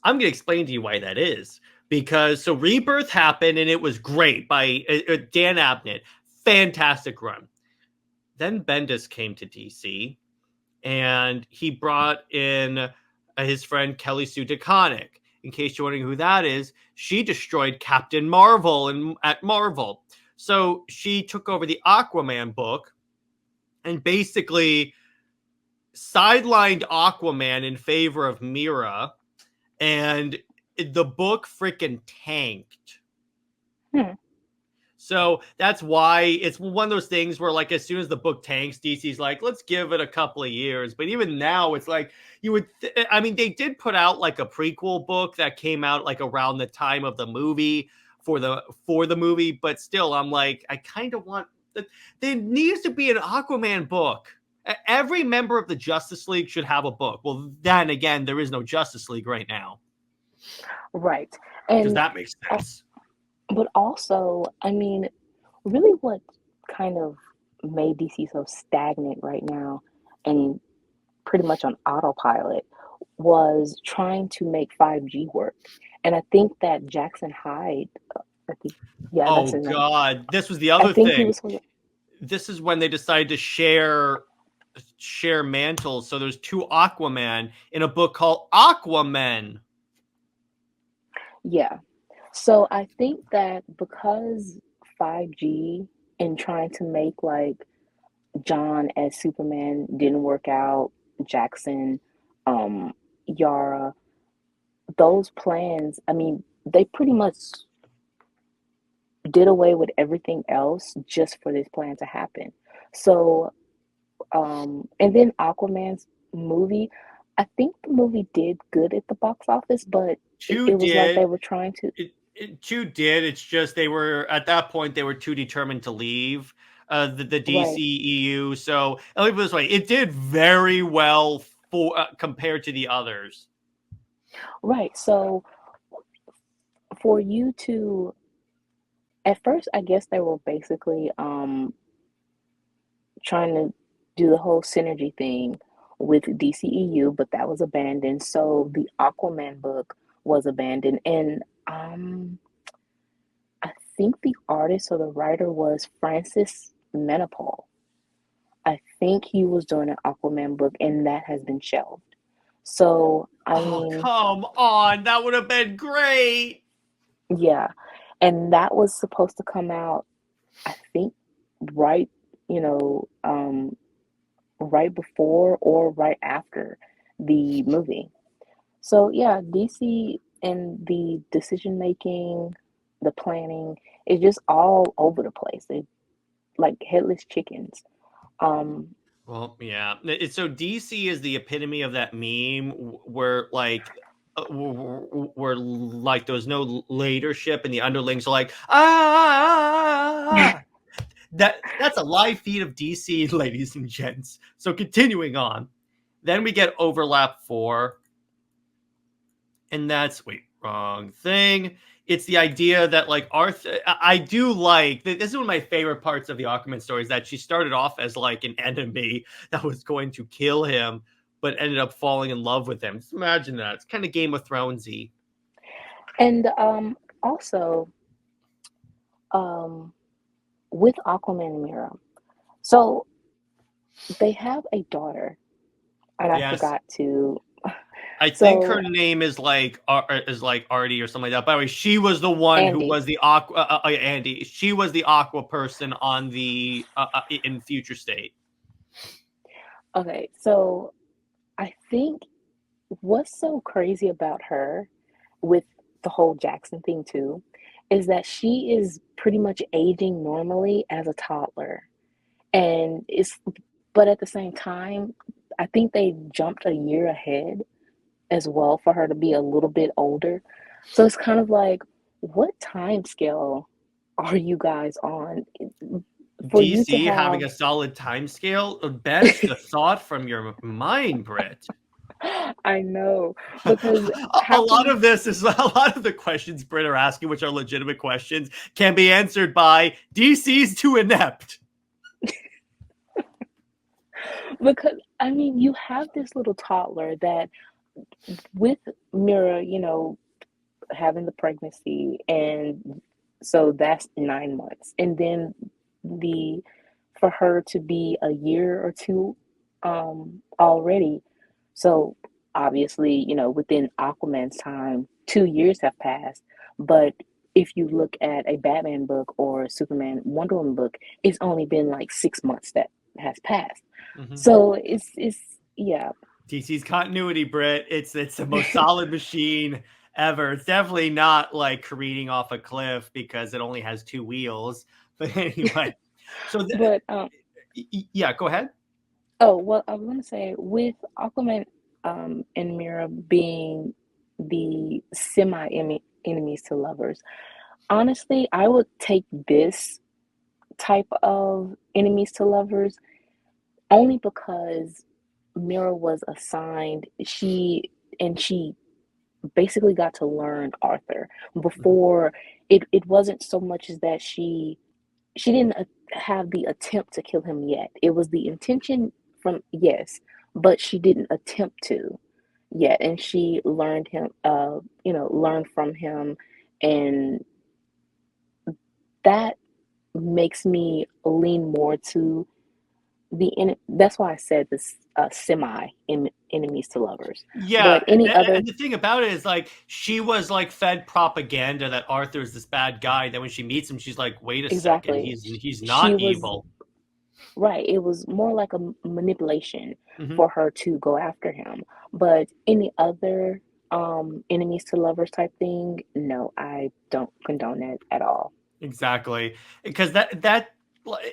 I'm going to explain to you why that is. Because so Rebirth happened and it was great by Dan Abnett. Fantastic run. Then Bendis came to DC and he brought in his friend Kelly Sue DeConnick. In case you're wondering who that is, she destroyed Captain Marvel at Marvel. So she took over the Aquaman book and basically sidelined Aquaman in favor of Mera, and the book freaking tanked. So that's why it's one of those things where, like, as soon as the book tanks, DC's like, let's give it a couple of years. But even now, it's like I mean, they did put out like a prequel book that came out like around the time of the movie for the movie. But still, I'm like, I kind of want there needs to be an Aquaman book. Every member of the Justice League should have a book. Well, then again, there is no Justice League right now. right, Because and that makes sense. but also, I mean, really, what kind of made DC so stagnant right now and pretty much on autopilot was trying to make 5G work. And I think that Jackson Hyde, I think, yeah, that's Oh his name. God, this was the I other think he thing. was. This is when they decided to share mantles. So there's two Aquaman in a book called Aquaman. Yeah. So I think that because 5G and trying to make like John as Superman didn't work out, Jackson, Yara, those plans, I mean, they pretty much did away with everything else just for this plan to happen. So, and then Aquaman's movie, I think the movie did good at the box office, but Two it was like they did. were trying to. Two did. It's just they were at that point they were too determined to leave the Right, DCEU. So let me put it this way: it did very well for compared to the others. right. So for you to, at first, I guess they were basically trying to do the whole synergy thing with DCEU, but that was abandoned. So the Aquaman book was abandoned, and I think the artist or the writer was Francis Menopause. I think he was doing an Aquaman book, and that has been shelved. So, I Oh, mean, come on. That would have been great. yeah. And that was supposed to come out, I think, right, you know, right before or right after the movie. So, yeah, DC and the decision making, the planning is just all over the place. They like headless chickens. Um, Well, yeah. So DC is the epitome of that meme where like where like there was no leadership and the underlings are like ah. That's a live feed of DC, ladies and gents. So continuing on, then we get overlap 4, and that's wrong thing. It's the idea that like Arthur, I do like this is one of my favorite parts of the Aquaman story is that she started off as like an enemy that was going to kill him, but ended up falling in love with him. Just imagine that. It's kind of Game of Thronesy. And also with Aquaman and Mera, so they have a daughter, and I Yes. forgot to. I think her name is like Artie or something like that. By the way, she was the one Andy. who was the Aqua Andy. She was the Aqua person on the in Future State. Okay, so I think what's so crazy about her with the whole Jackson thing too is that she is pretty much aging normally as a toddler. And but at the same time, I think they jumped a year ahead as well for her to be a little bit older. So it's kind of like, what time scale are you guys on? For you to DC having have, a solid time scale. Banish the thought from your mind, Brit. I know, because A lot of this is a lot of the questions Brit are asking, which are legitimate questions, can be answered by DC's too inept. Because I mean, you have this little toddler that, with Mera, having the pregnancy, and so that's 9 months, and then for her to be a year or two already. So obviously, within Aquaman's time, 2 years have passed. But if you look at a Batman book or a Superman Wonder Woman book, it's only been like 6 months that has passed. Mm-hmm. So it's yeah. DC's continuity, Brit. It's the most solid machine ever. It's definitely not like careening off a cliff because it only has 2 wheels. But anyway, so yeah, go ahead. Oh, well, I was gonna say with Aquaman and Mera being the semi enemies to lovers, honestly, I would take this type of enemies to lovers only because Mera was assigned, she basically got to learn Arthur before. It wasn't so much as that she didn't have the attempt to kill him yet. It was the intention from, yes, but she didn't attempt to yet, and she learned him, learned from him, and that makes me lean more to that's why I said this semi enemies to lovers. Yeah, But any other, and the thing about it is like she was like fed propaganda that Arthur's this bad guy. Then when she meets him, she's like, "Wait a second, exactly, he's she not was evil." right. It was more like a manipulation Mm-hmm. for her to go after him. But any other enemies to lovers type thing, no, I don't condone that at all. Exactly, because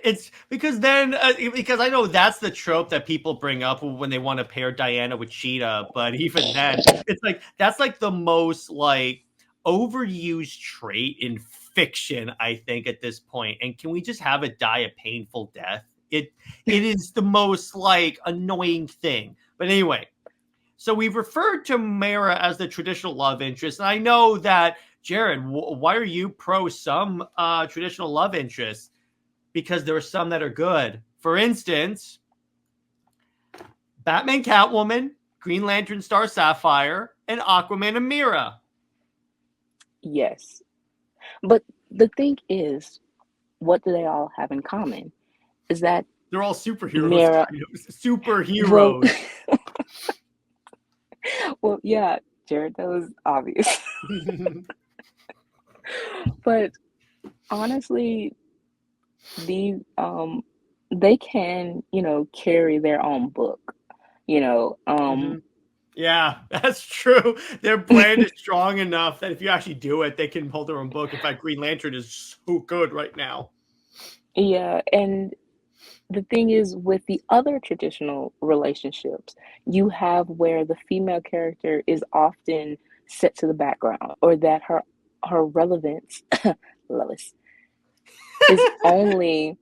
it's because then because I know that's the trope that people bring up when they want to pair Diana with Cheetah, but even then, it's like that's like the most like overused trait in fiction, I think, at this point. And can we just have it die a painful death? It is the most like annoying thing. But anyway, so we've referred to Mera as the traditional love interest, and I know that Jared, why are you pro some traditional love interests? Because there are some that are good. For instance, Batman Catwoman, Green Lantern Star Sapphire, and Aquaman and Mera. Yes. But the thing is, what do they all have in common? Is that They're all superheroes. Mera, Superheroes. well, yeah, Jared, that was obvious. But honestly, they can, carry their own book, Mm-hmm. Yeah, that's true. Their brand is strong enough that if you actually do it, they can hold their own book. In fact, Green Lantern is so good right now. Yeah, and the thing is, with the other traditional relationships, you have where the female character is often set to the background, or that her relevance, Lois, is only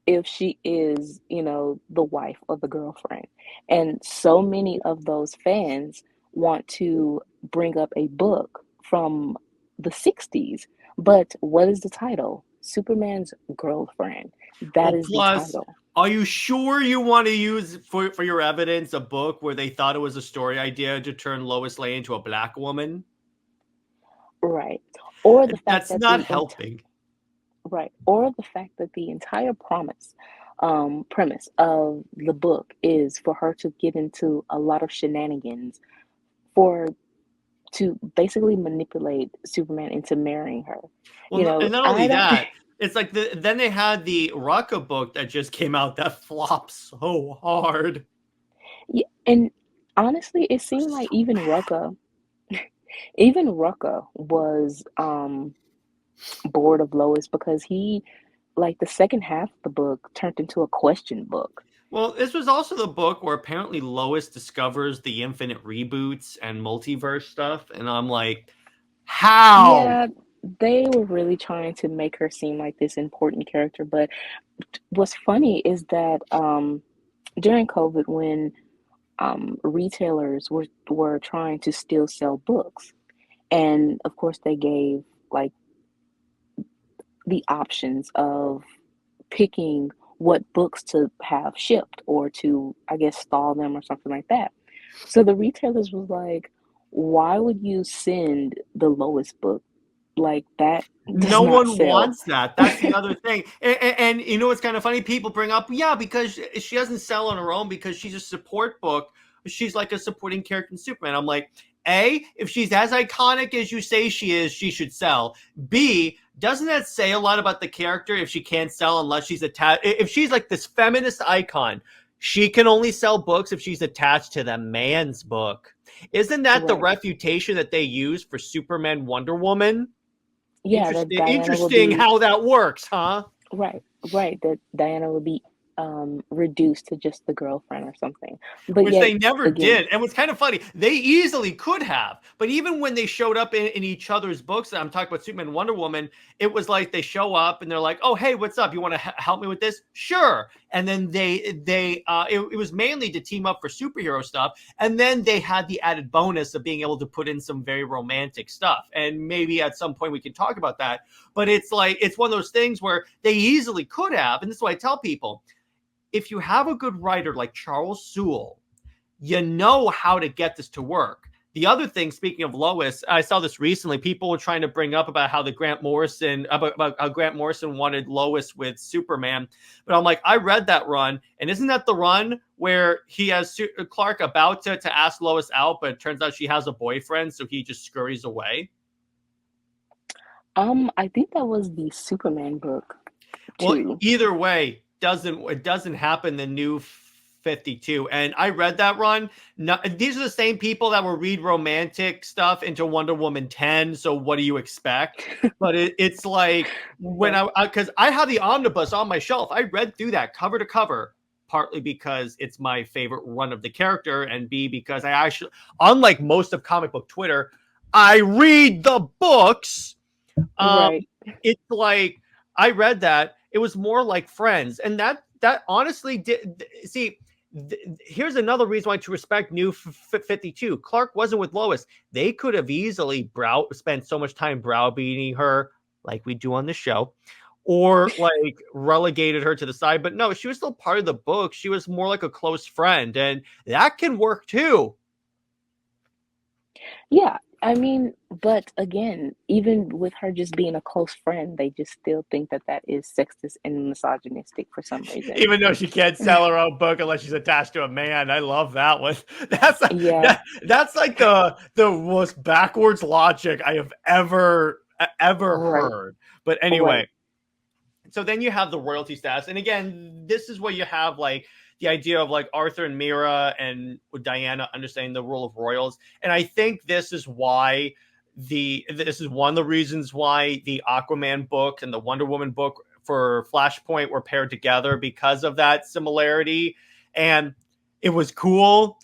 if she is, the wife or the girlfriend. And so many of those fans want to bring up a book from the 60s. But what is the title? Superman's Girlfriend. That Well, is the plus title. Are you sure you want to use for your evidence a book where they thought it was a story idea to turn Lois Lane into a black woman? Right. Or the fact That's that not helping. right. Or the fact that the entire premise of the book is for her to get into a lot of shenanigans for to basically manipulate Superman into marrying her. You Well, know, and not I only don't that, it's like then they had the Rucka book that just came out that flopped so hard. yeah, and honestly, it It was seemed like so bad. Even Rucka was bored of Lois because he like the second half of the book turned into a question book. Well, this was also the book where apparently Lois discovers the infinite reboots and multiverse stuff, and I'm like, how? Yeah, they were really trying to make her seem like this important character, but what's funny is that during COVID when retailers were trying to still sell books, and of course they gave like the options of picking what books to have shipped or to, I guess, stall them or something like that. So the retailers was like, why would you send the lowest book? Like that does No not one sell. wants that. That's the other thing. And you know what's kind of funny? People bring up, yeah, because she doesn't sell on her own because she's a support book. She's like a supporting character in Superman. I'm like, A, if she's as iconic as you say she is, she should sell. B, doesn't that say a lot about the character if she can't sell unless she's attached? If she's like this feminist icon, she can only sell books if she's attached to the man's book. Isn't that the Right. refutation that they use for Superman Wonder Woman? Yeah, that Interesting. Diana would Interesting be how that works, huh? right, right. That Diana would be reduced to just the girlfriend or something. But Which yet they never again, did. And what's kind of funny, they easily could have. But even when they showed up in each other's books, I'm talking about Superman and Wonder Woman, it was like they show up and they're like, "Oh, hey, what's up? You want to help me with this?" Sure. And then it was mainly to team up for superhero stuff. And then they had the added bonus of being able to put in some very romantic stuff. And maybe at some point we can talk about that. But it's like it's one of those things where they easily could have. And this is what I tell people. If you have a good writer like Charles Sewell, you know how to get this to work. The other thing, speaking of Lois, I saw this recently. People were trying to bring up about how about how Grant Morrison wanted Lois with Superman, but I'm like, I read that run, and isn't that the run where he has Clark about to ask Lois out, but it turns out she has a boyfriend, so he just scurries away. I think that was the Superman book Well, too. either way, it doesn't happen the new 52. And I read that run. No, these are the same people that will read romantic stuff into Wonder Woman 10. So what do you expect? But it's like when Yeah. because I have the omnibus on my shelf. I read through that cover to cover, partly because it's my favorite run of the character, and B, because I actually, unlike most of comic book Twitter, I read the books. um, Right. it's like I read that. It was more like Friends, and that honestly did. See, here's another reason why to respect New 52. Clark wasn't with Lois. They could have easily spent so much time browbeating her, like we do on the show, or like relegated her to the side. But no, she was still part of the book. She was more like a close friend, and that can work too. Yeah, I mean, but again, even with her just being a close friend, they just still think that that is sexist and misogynistic for some reason. Even though she can't sell her own book unless she's attached to a man. I love that one. Yeah, That's like the most backwards logic I have ever right, heard. But right. anyway, so then you have the royalty status. And again, this is where you have like the idea of like Arthur and Mera and Diana understanding the role of royals. And I think this is why this is one of the reasons why the Aquaman book and the Wonder Woman book for Flashpoint were paired together, because of that similarity. And it was cool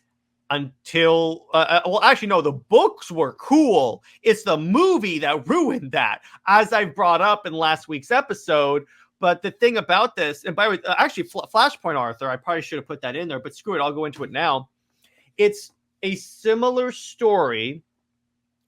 until well, actually no, the books were cool. It's the movie that ruined that, as I brought up in last week's episode. But the thing about this, and by the way, actually Flashpoint Arthur, I probably should have put that in there, but screw it, I'll go into it now. It's a similar story.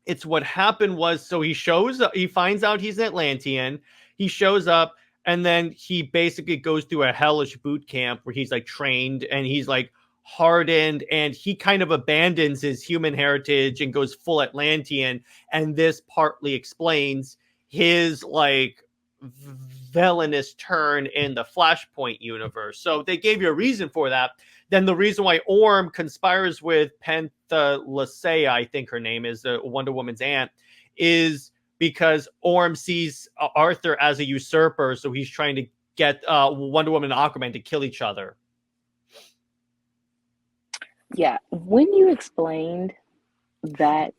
It's what happened was, so he finds out he's an Atlantean. He shows up. And then he basically goes through a hellish boot camp where he's like trained and he's like hardened, and he kind of abandons his human heritage and goes full Atlantean. And this partly explains his like villainous turn in the Flashpoint universe. So they gave you a reason for that. Then the reason why Orm conspires with Penthesilea, I think her name is, Wonder Woman's aunt, is because Orm sees Arthur as a usurper, so he's trying to get Wonder Woman and Aquaman to kill each other. Yeah, when you explained that,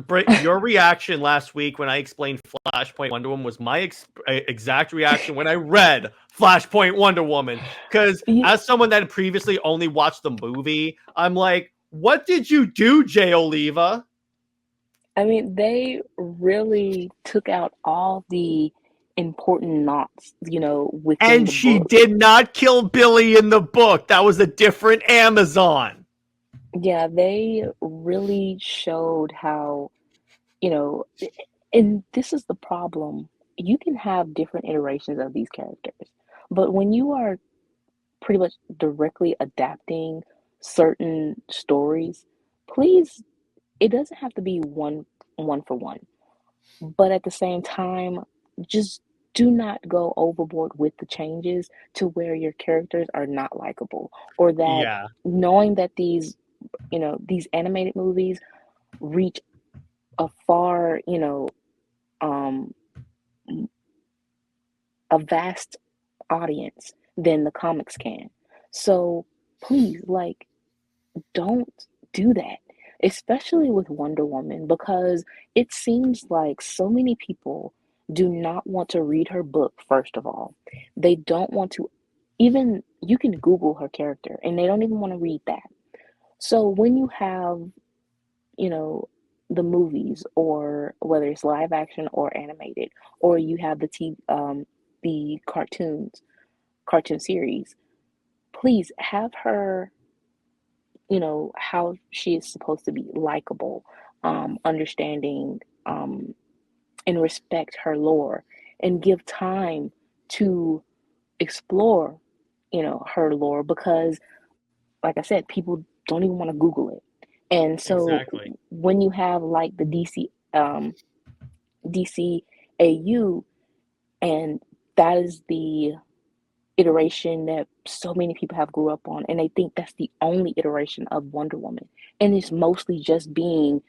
Brit, your reaction last week when I explained Flashpoint Wonder Woman was my exact reaction when I read Flashpoint Wonder Woman. Because as someone that had previously only watched the movie, I'm like, what did you do, Jay Oliva? I mean, they really took out all the important knots, you know, within and the she book. did not kill Billy in the book. That was a different Amazon. Yeah, they really showed how, you know, and this is the problem. You can have different iterations of these characters, but when you are pretty much directly adapting certain stories, please, it doesn't have to be one for one. But at the same time, just do not go overboard with the changes to where your characters are not likable, or that Yeah. knowing that these, you know, these animated movies reach a far, you know, a vast audience than the comics can. So please, like, don't do that, especially with Wonder Woman, because it seems like so many people do not want to read her book, first of all. They don't want to even, you can Google her character and they don't even want to read that. So when you have, you know, the movies, or whether it's live action or animated, or you have the cartoon series, please have her, you know, how she is supposed to be likable, understanding, and respect her lore, and give time to explore, you know, her lore, because, like I said, people don't even want to Google it. And so Exactly. when you have like the DCAU, and that is the iteration that so many people have grew up on, and they think that's the only iteration of Wonder Woman, and it's mostly just being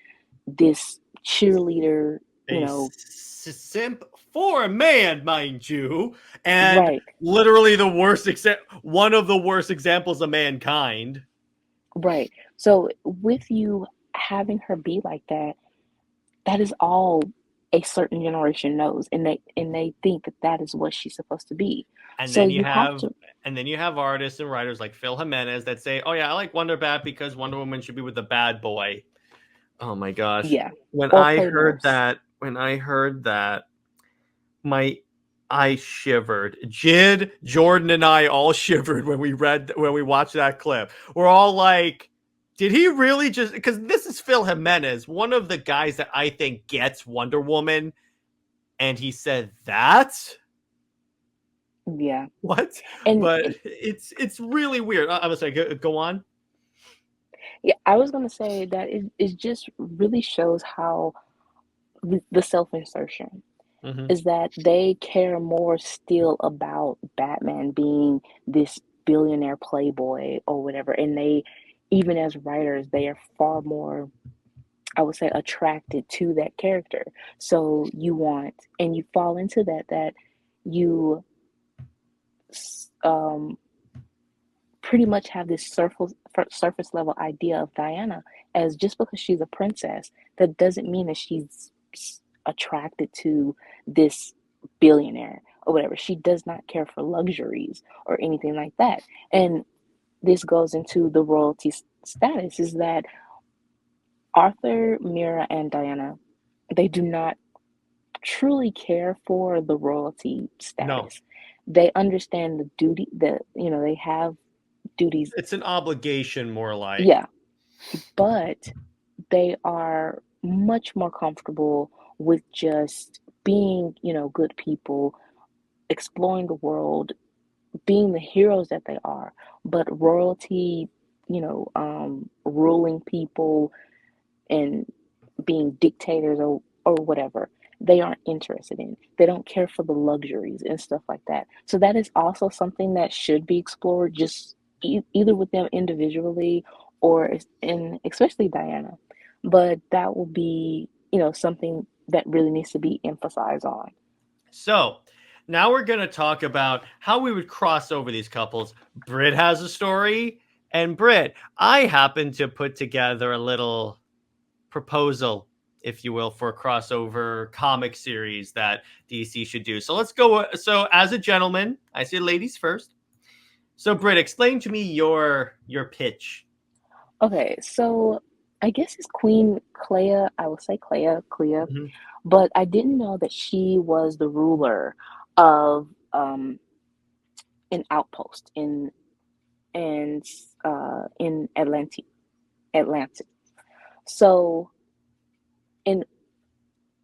this cheerleader, you A know. simp for a man, mind you, and Right, literally one of the worst examples of mankind. right. So with you having her be like that, that is all a certain generation knows, and they think that that is what she's supposed to be. And So then you you have have to. artists and writers like Phil Jimenez that say, "Oh yeah, I like Wonder Bat because Wonder Woman should be with the bad boy." Oh my gosh. Yeah, When or I play heard nurse. that, my I shivered. Jid, Jordan, and I all shivered when we watched that clip. We're all like, did he really just, because this is Phil Jimenez, one of the guys that I think gets Wonder Woman, and he said that? Yeah, What? But and it's really weird. I'm sorry, go on. yeah, I was gonna say that it just really shows how the self-insertion Mm-hmm. is, that they care more still about Batman being this billionaire playboy or whatever, and they, even as writers, they are far more, I would say, attracted to that character. So you want, and you fall into that you um pretty much have this surface level idea of Diana, as just because she's a princess, that doesn't mean that she's attracted to this billionaire or whatever. She does not care for luxuries or anything like that. And this goes into the royalty status, is that Arthur, Mera, and Diana, they do not truly care for the royalty No, status. They understand the duty that, you know, they have duties. it's an obligation more like. Yeah, but they are much more comfortable with just being, you know, good people, exploring the world, being the heroes that they are, but royalty, ruling people and being dictators or whatever, they aren't interested in. They don't care for the luxuries and stuff like that. So that is also something that should be explored, just either with them individually or in especially Diana. But that will be, something that really needs to be emphasized on. So now we're going to talk about how we would cross over these couples. Brit has a story, and Brit, I happen to put together a little proposal, if you will, for a crossover comic series that DC should do. So let's go. So as a gentleman, I say ladies first. So Brit, explain to me your pitch. Okay, so I guess it's Queen Clea. I will say Clea, Mm-hmm. but I didn't know that she was the ruler of an outpost in Atlantis. So, and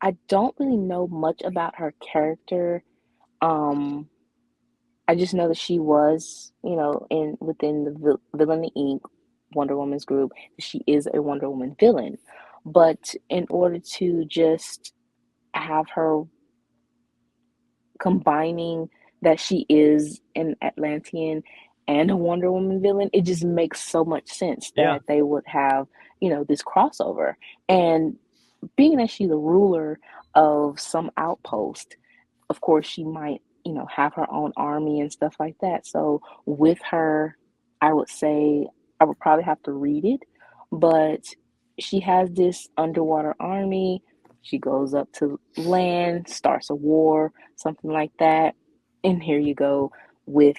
I don't really know much about her character. Um, I just know that she was, within the Villainy Inc. Wonder Woman's group, she is a Wonder Woman villain. But in order to just have her combining that she is an Atlantean and a Wonder Woman villain, it just makes so much sense Yeah. that they would have, this crossover. And being that she's a ruler of some outpost, of course, she might, have her own army and stuff like that. So with her, I would say I would probably have to read it, but she has this underwater army. She goes up to land, starts a war, something like that. And here you go with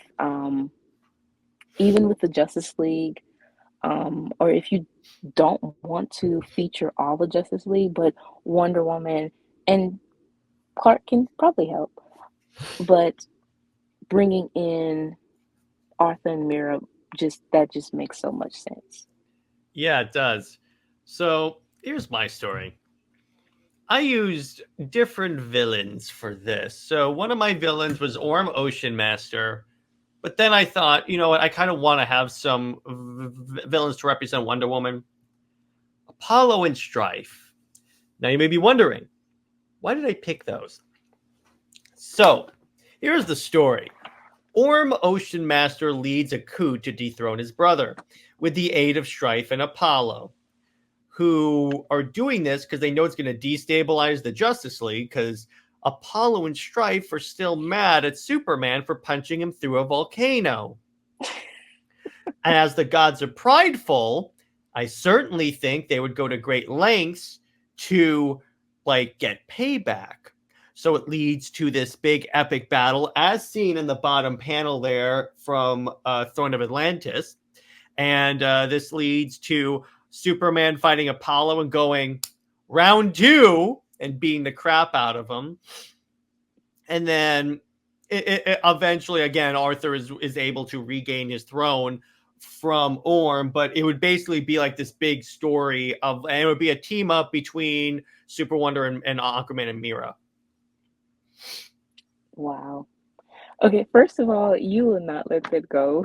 even with the Justice League, or if you don't want to feature all the Justice League, but Wonder Woman and Clark can probably help. But bringing in Arthur and Mera just makes so much sense. Yeah, it does. So here's my story. I used different villains for this. So one of my villains was Orm Ocean Master. But then I thought, you know what? I kind of want to have some villains to represent Wonder Woman. Apollo and Strife. Now you may be wondering, why did I pick those? So here's the story. Orm Ocean Master leads a coup to dethrone his brother with the aid of Strife and Apollo, who are doing this because they know it's going to destabilize the Justice League because Apollo and Strife are still mad at Superman for punching him through a volcano. And as the gods are prideful, I certainly think they would go to great lengths to get payback. So it leads to this big epic battle as seen in the bottom panel there from Throne of Atlantis. And this leads to Superman fighting Apollo and going round 2 and beating the crap out of him. And then it eventually, again, Arthur is able to regain his throne from Orm, but it would basically be like this big story and it would be a team up between SuperWonder and Aquaman and Mera. Wow. Okay, first of all, you will not let that go.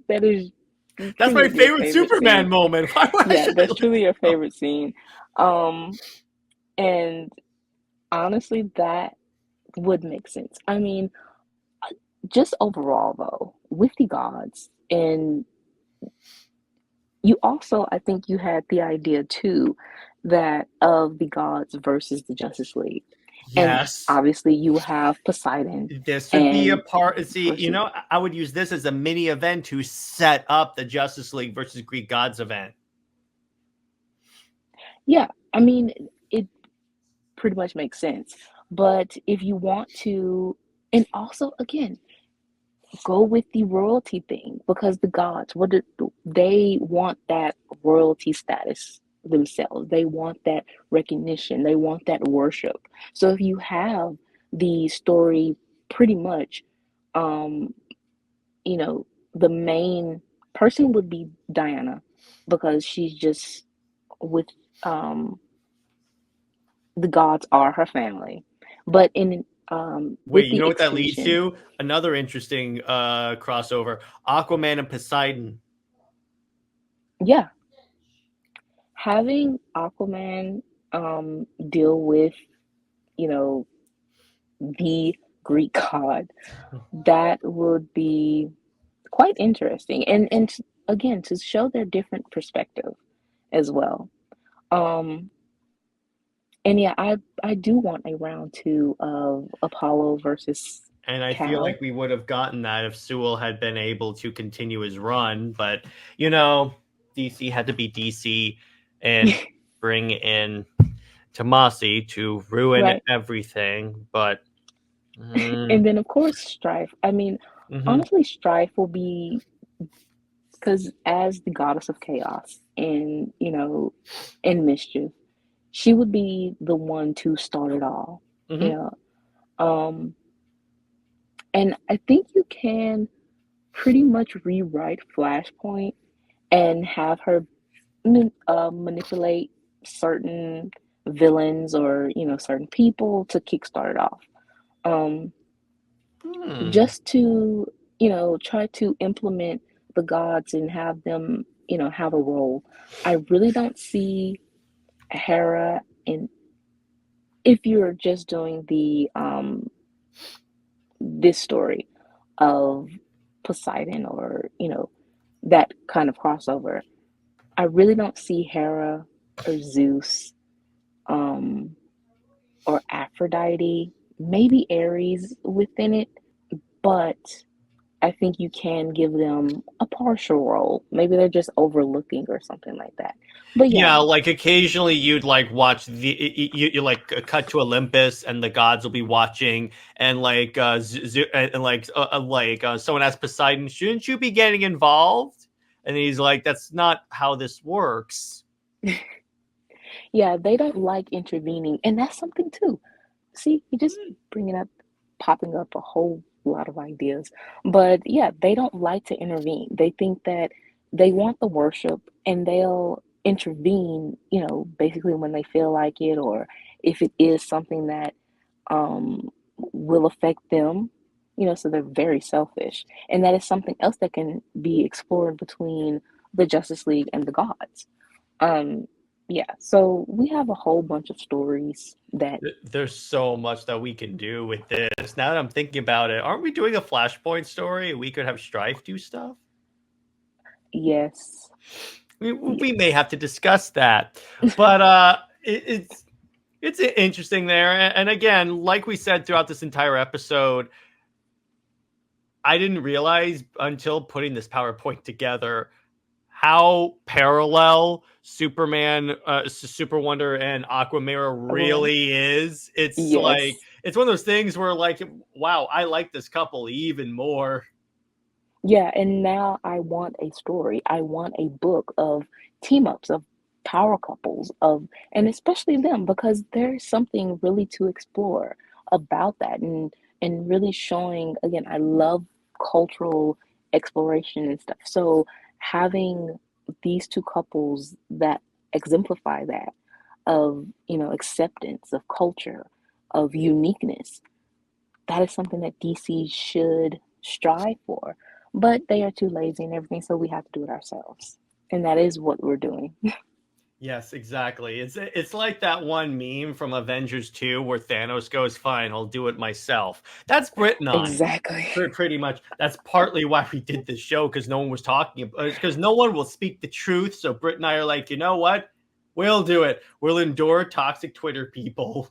That is That's my truly your favorite Superman scene. moment. Yeah, that's truly your favorite scene. And honestly, that would make sense. I mean, just overall though, with the gods, and you also, I think you had the idea too, that of the gods versus the Justice League. And Yes. obviously you have Poseidon This would be a and part. See, versus I would use this as a mini event to set up the Justice League versus Greek Gods event. yeah, I mean it pretty much makes sense. But if you want to, and also again, go with the royalty thing because the gods, what do they want? That royalty status themselves. They want that recognition. They want that worship. So if you have the story pretty much, um, you know, the main person would be Diana because she's just with um the gods are her family. But in Wait, with you the know what that leads extension. to? Another interesting crossover: Aquaman and Poseidon. Yeah, having Aquaman deal with, you know, the Greek god, that would be quite interesting. And again, to show their different perspective as well. Um, and yeah, I do want a round two of Apollo versus And I feel Cal. like we would have gotten that if Sewell had been able to continue his run. But, you know, DC had to be DC and bring in Tomasi to ruin Right. everything. But, And then of course Strife. I mean, mhm. honestly, Strife will be, because as the goddess of chaos and, and mischief, she would be the one to start it all. You Mhm. know. Um, and I think you can pretty much rewrite Flashpoint and have her manipulate certain villains or certain people to kickstart it off. Um, Hmm. just to try to implement the gods and have them have a role. I really don't see Hera in, if you're just doing the this story of Poseidon or that kind of crossover. I really don't see Hera or Zeus, um, or Aphrodite, maybe Ares within it, but I think you can give them a partial role. Maybe they're just overlooking or something like that. But Yeah, yeah, like occasionally you'd like watch you like cut to Olympus and the gods will be watching and someone asks Poseidon, shouldn't you be getting involved? And he's like, that's not how this works. yeah, they don't like intervening, and that's something too. See, you just bringing up, popping up a whole lot of ideas. But yeah, they don't like to intervene. They think that they want the worship and they'll intervene, basically when they feel like it, or if it is something that will affect them, so they're very selfish. And that is something else that can be explored between the Justice League and the gods. Um, yeah, so we have a whole bunch of stories that, There's so much that we can do with this. Now that I'm thinking about it, aren't we doing a Flashpoint story? We could have Strife do stuff. yes, We may yes. have to discuss that, but it's interesting there. And again, like we said throughout this entire episode, I didn't realize until putting this PowerPoint together how parallel Super Wonder, and Aquamera Aquaman. really is. It's like Yes. it's one of those things where like, wow, I like this couple even more. Yeah, and now I want a story. I want a book of team ups, of power couples, of, and especially them, because there's something really to explore about that, and really showing, again, I love cultural exploration and stuff. So having these two couples that exemplify that, of, acceptance of culture, of uniqueness, that is something that DC should strive for. But they are too lazy and everything, so we have to do it ourselves. And that is what we're doing. Yes, exactly. It's like that one meme from Avengers 2 where Thanos goes, "Fine, I'll do it myself." That's Brit and I. Exactly. Pretty much. That's partly why we did this show, because no one was talking about it, because no one will speak the truth. So Brit and I are like, you know what? We'll do it. We'll endure toxic Twitter people.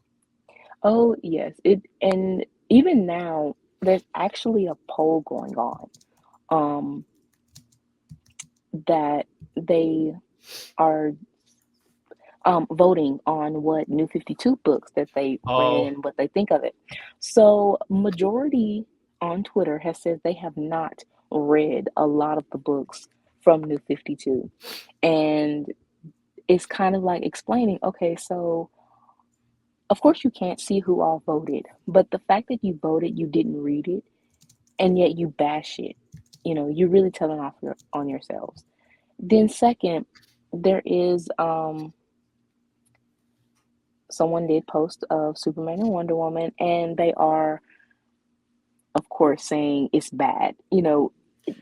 Oh, yes. It, and even now there's actually a poll going on, um that they are voting on what New 52 books that they read Oh, and what they think of it. So, majority on Twitter has said they have not read a lot of the books from New 52. And it's kind of like explaining, okay, so of course you can't see who all voted, but the fact that you voted, you didn't read it, and yet you bash it, you're really telling off on yourselves. Then, second, there is someone did post of Superman and Wonder Woman, and they are, of course, saying it's bad.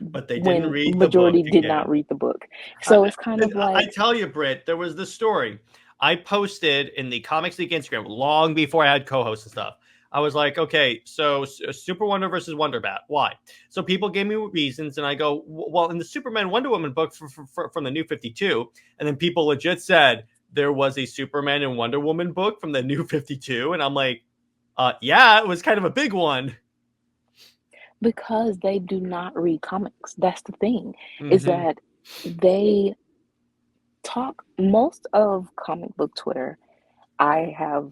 But they didn't When read the book majority did not again. read the book, so it's kind of I like, tell you, Britt, there was this story I posted in the Comics League Instagram long before I had co-hosts and stuff. I was like, okay, so Super Wonder versus Wonder Bat. Why? So people gave me reasons, and I go, well, in the Superman Wonder Woman book from the New 52, and then people legit said there was a Superman and Wonder Woman book from the New 52, and I'm like, yeah, it was kind of a big one. because they do not read comics. That's the thing, is Mm-hmm. that they talk most of comic book Twitter. I have,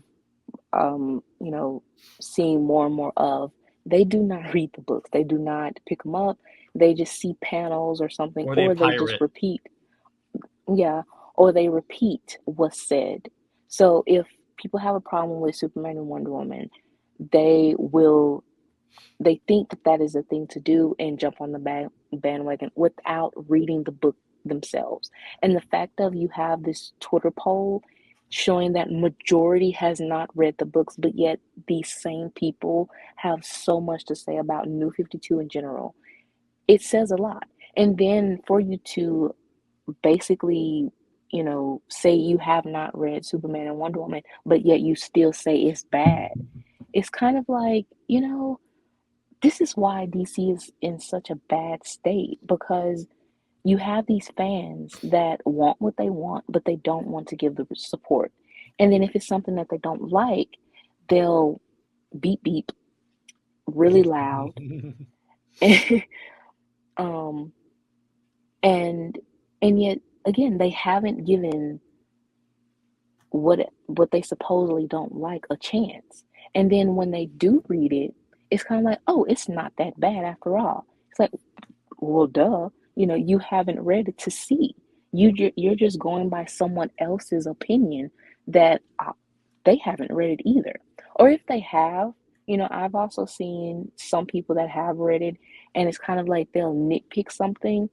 seen more and more of. They do not read the books. They do not pick them up. They just see panels or something, Or they or they just pirate. repeat. Yeah, or they repeat what's said. So if people have a problem with Superman and Wonder Woman, they will they think that that is a thing to do and jump on the bandwagon without reading the book themselves. And the fact of you have this Twitter poll showing that majority has not read the books, but yet these same people have so much to say about New 52 in general. It says a lot. And then for you to basically, say you have not read Superman and Wonder Woman, but yet you still say it's bad. It's kind of like, this is why DC is in such a bad state, because you have these fans that want what they want, but they don't want to give the support. And then if it's something that they don't like, they'll beep beep really loud. um, and and yet again, they haven't given what they supposedly don't like a chance. And then when they do read it, it's kind of like, oh, it's not that bad after all. It's like, well, duh, you haven't read it to see. You're just going by someone else's opinion that they haven't read it either. Or if they have, I've also seen some people that have read it, and it's kind of like they'll nitpick something.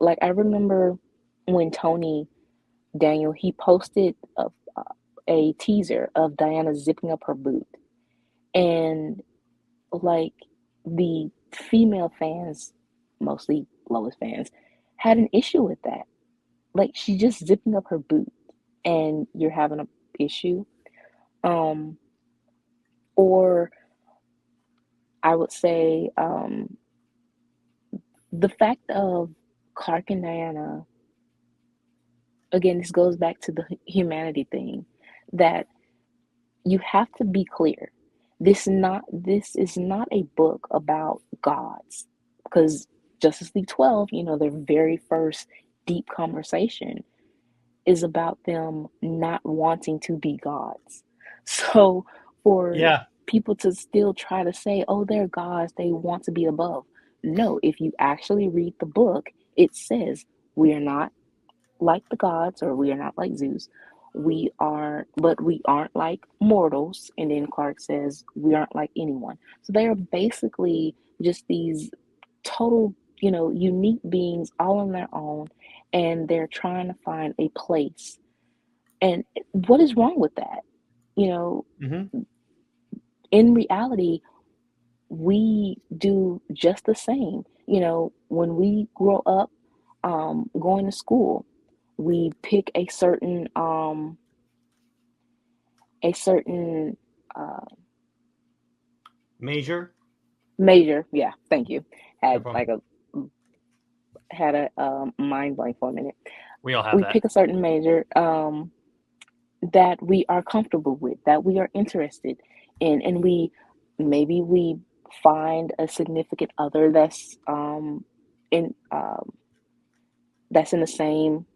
Like I remember when Tony Daniel, he posted a teaser of Diana zipping up her boot, and like the female fans, mostly Lois fans, had an issue with that. Like, she's just zipping up her boot, and you're having an issue. Um, or I would say the fact of Clark and Diana. Again, this goes back to the humanity thing, that you have to be clear. This is not a book about gods, because Justice League 12, their very first deep conversation is about them not wanting to be gods. So for Yeah. people to still try to say, oh, they're gods, they want to be above. No, if you actually read the book, it says we are not like the gods, or we are not like Zeus. But we aren't like mortals. And then Clark says we aren't like anyone. So they are basically just these total, unique beings all on their own, and they're trying to find a place. And what is wrong with that? Mm-hmm. In reality, we do just the same. When we grow up, going to school, we pick a certain a certain uh, Major. major. Yeah, thank you. No Had problem. like a had a mind blank for a minute. We all have We that. pick a certain major that we are comfortable with, that we are interested in, and we find a significant other in that's in the same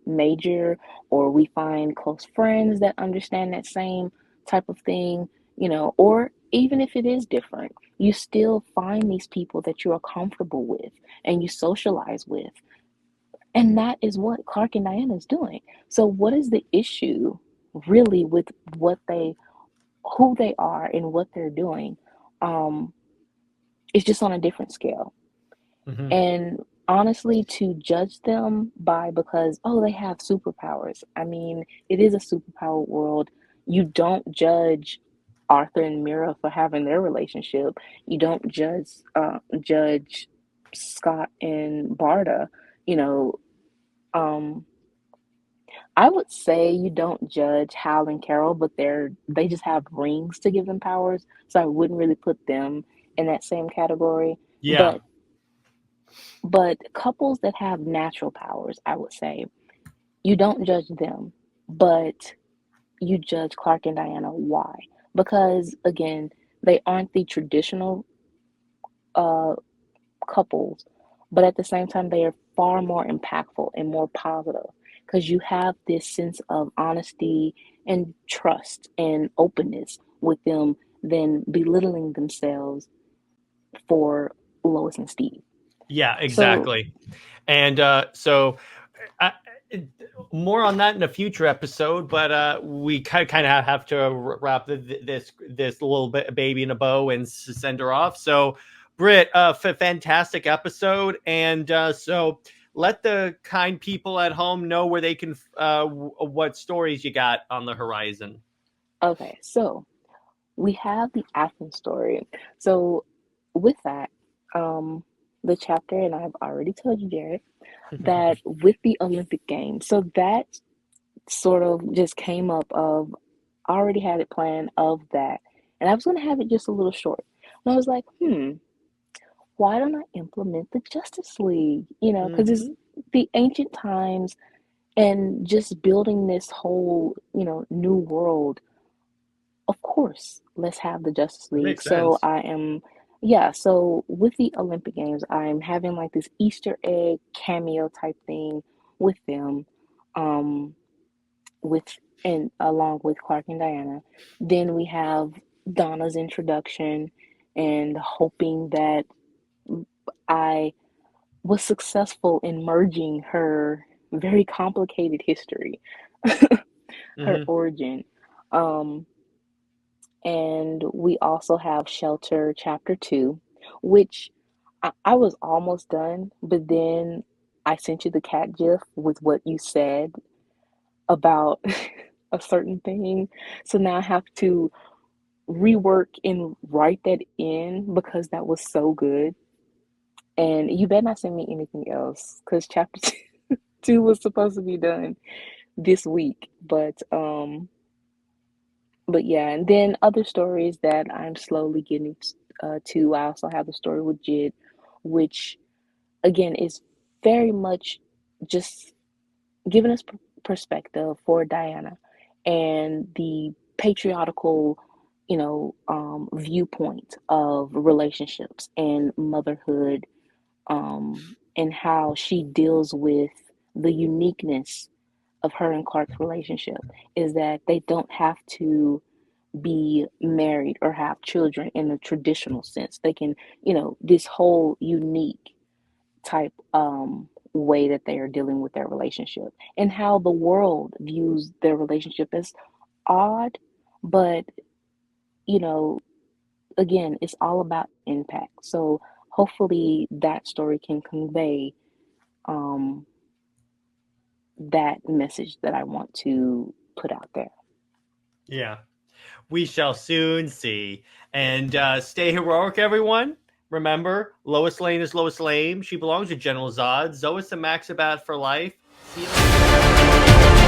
major, or we find close friends that understand that same type of thing, or even if it is different, you still find these people that you are comfortable with and you socialize with. And that is what Clark and Diana is doing. So what is the issue really with who they are and what they're doing? It's just on a different scale. Mm-hmm. And honestly, to judge them by because, oh, they have superpowers. I mean, it is a superpower world. You don't judge Arthur and Mera for having their relationship. You don't judge Scott and Barda. You know, um, I would say you don't judge Hal and Carol, but they just have rings to give them powers, so I wouldn't really put them in that same category. Yeah. But couples that have natural powers, I would say, you don't judge them, but you judge Clark and Diana. Why? Because again, they aren't the traditional uh, couples, but at the same time, they are far more impactful and more positive because you have this sense of honesty and trust and openness with them than belittling themselves for Lois and Steve. Yeah, So, exactly. And so I, more on that in a future episode, but we kind of have to wrap this little bit baby in a bow and send her off. So, Brit, fantastic episode, and so let the kind people at home know where they can what stories you got on the horizon. okay, so we have the Athens story. So, with that, um, the chapter, and I've already told you, Jared, that with the Olympic Games, so that sort of just came up of I already had it planned of that, and I was gonna have it just a little short. And I was like, why don't I implement the Justice League? You know, because it's Mhm. the ancient times and just building this whole, new world. Of course, let's have the Justice It League. makes So sense. I am, yeah, so with the Olympic Games, I'm having like this Easter egg cameo type thing with them, um, with and along with Clark and Diana. Then we have Donna's introduction and hoping that I was successful in merging her very complicated history, her Hmm. origin. Um, and we also have Shelter Chapter 2, which I was almost done, but then I sent you the cat gif with what you said about a certain thing. So now I have to rework and write that in because that was so good. And you better not send me anything else because chapter two was supposed to be done this week. But yeah, and then other stories that I'm slowly getting to. I also have the story with Jid, which again is very much just giving us perspective for Diana and the patriarchal, viewpoint of relationships and motherhood, and how she deals with the uniqueness of her and Clark's relationship is that they don't have to be married or have children in the traditional sense. They can, this whole unique type way that they are dealing with their relationship and how the world views their relationship as odd, but you know, again, it's all about impact. So hopefully that story can convey um, that message that I want to put out there. Yeah. We shall soon see. And stay heroic, everyone. Remember, Lois Lane is Lois Lane. She belongs to General Zod. Zoe is the Maxabat for life. See you later.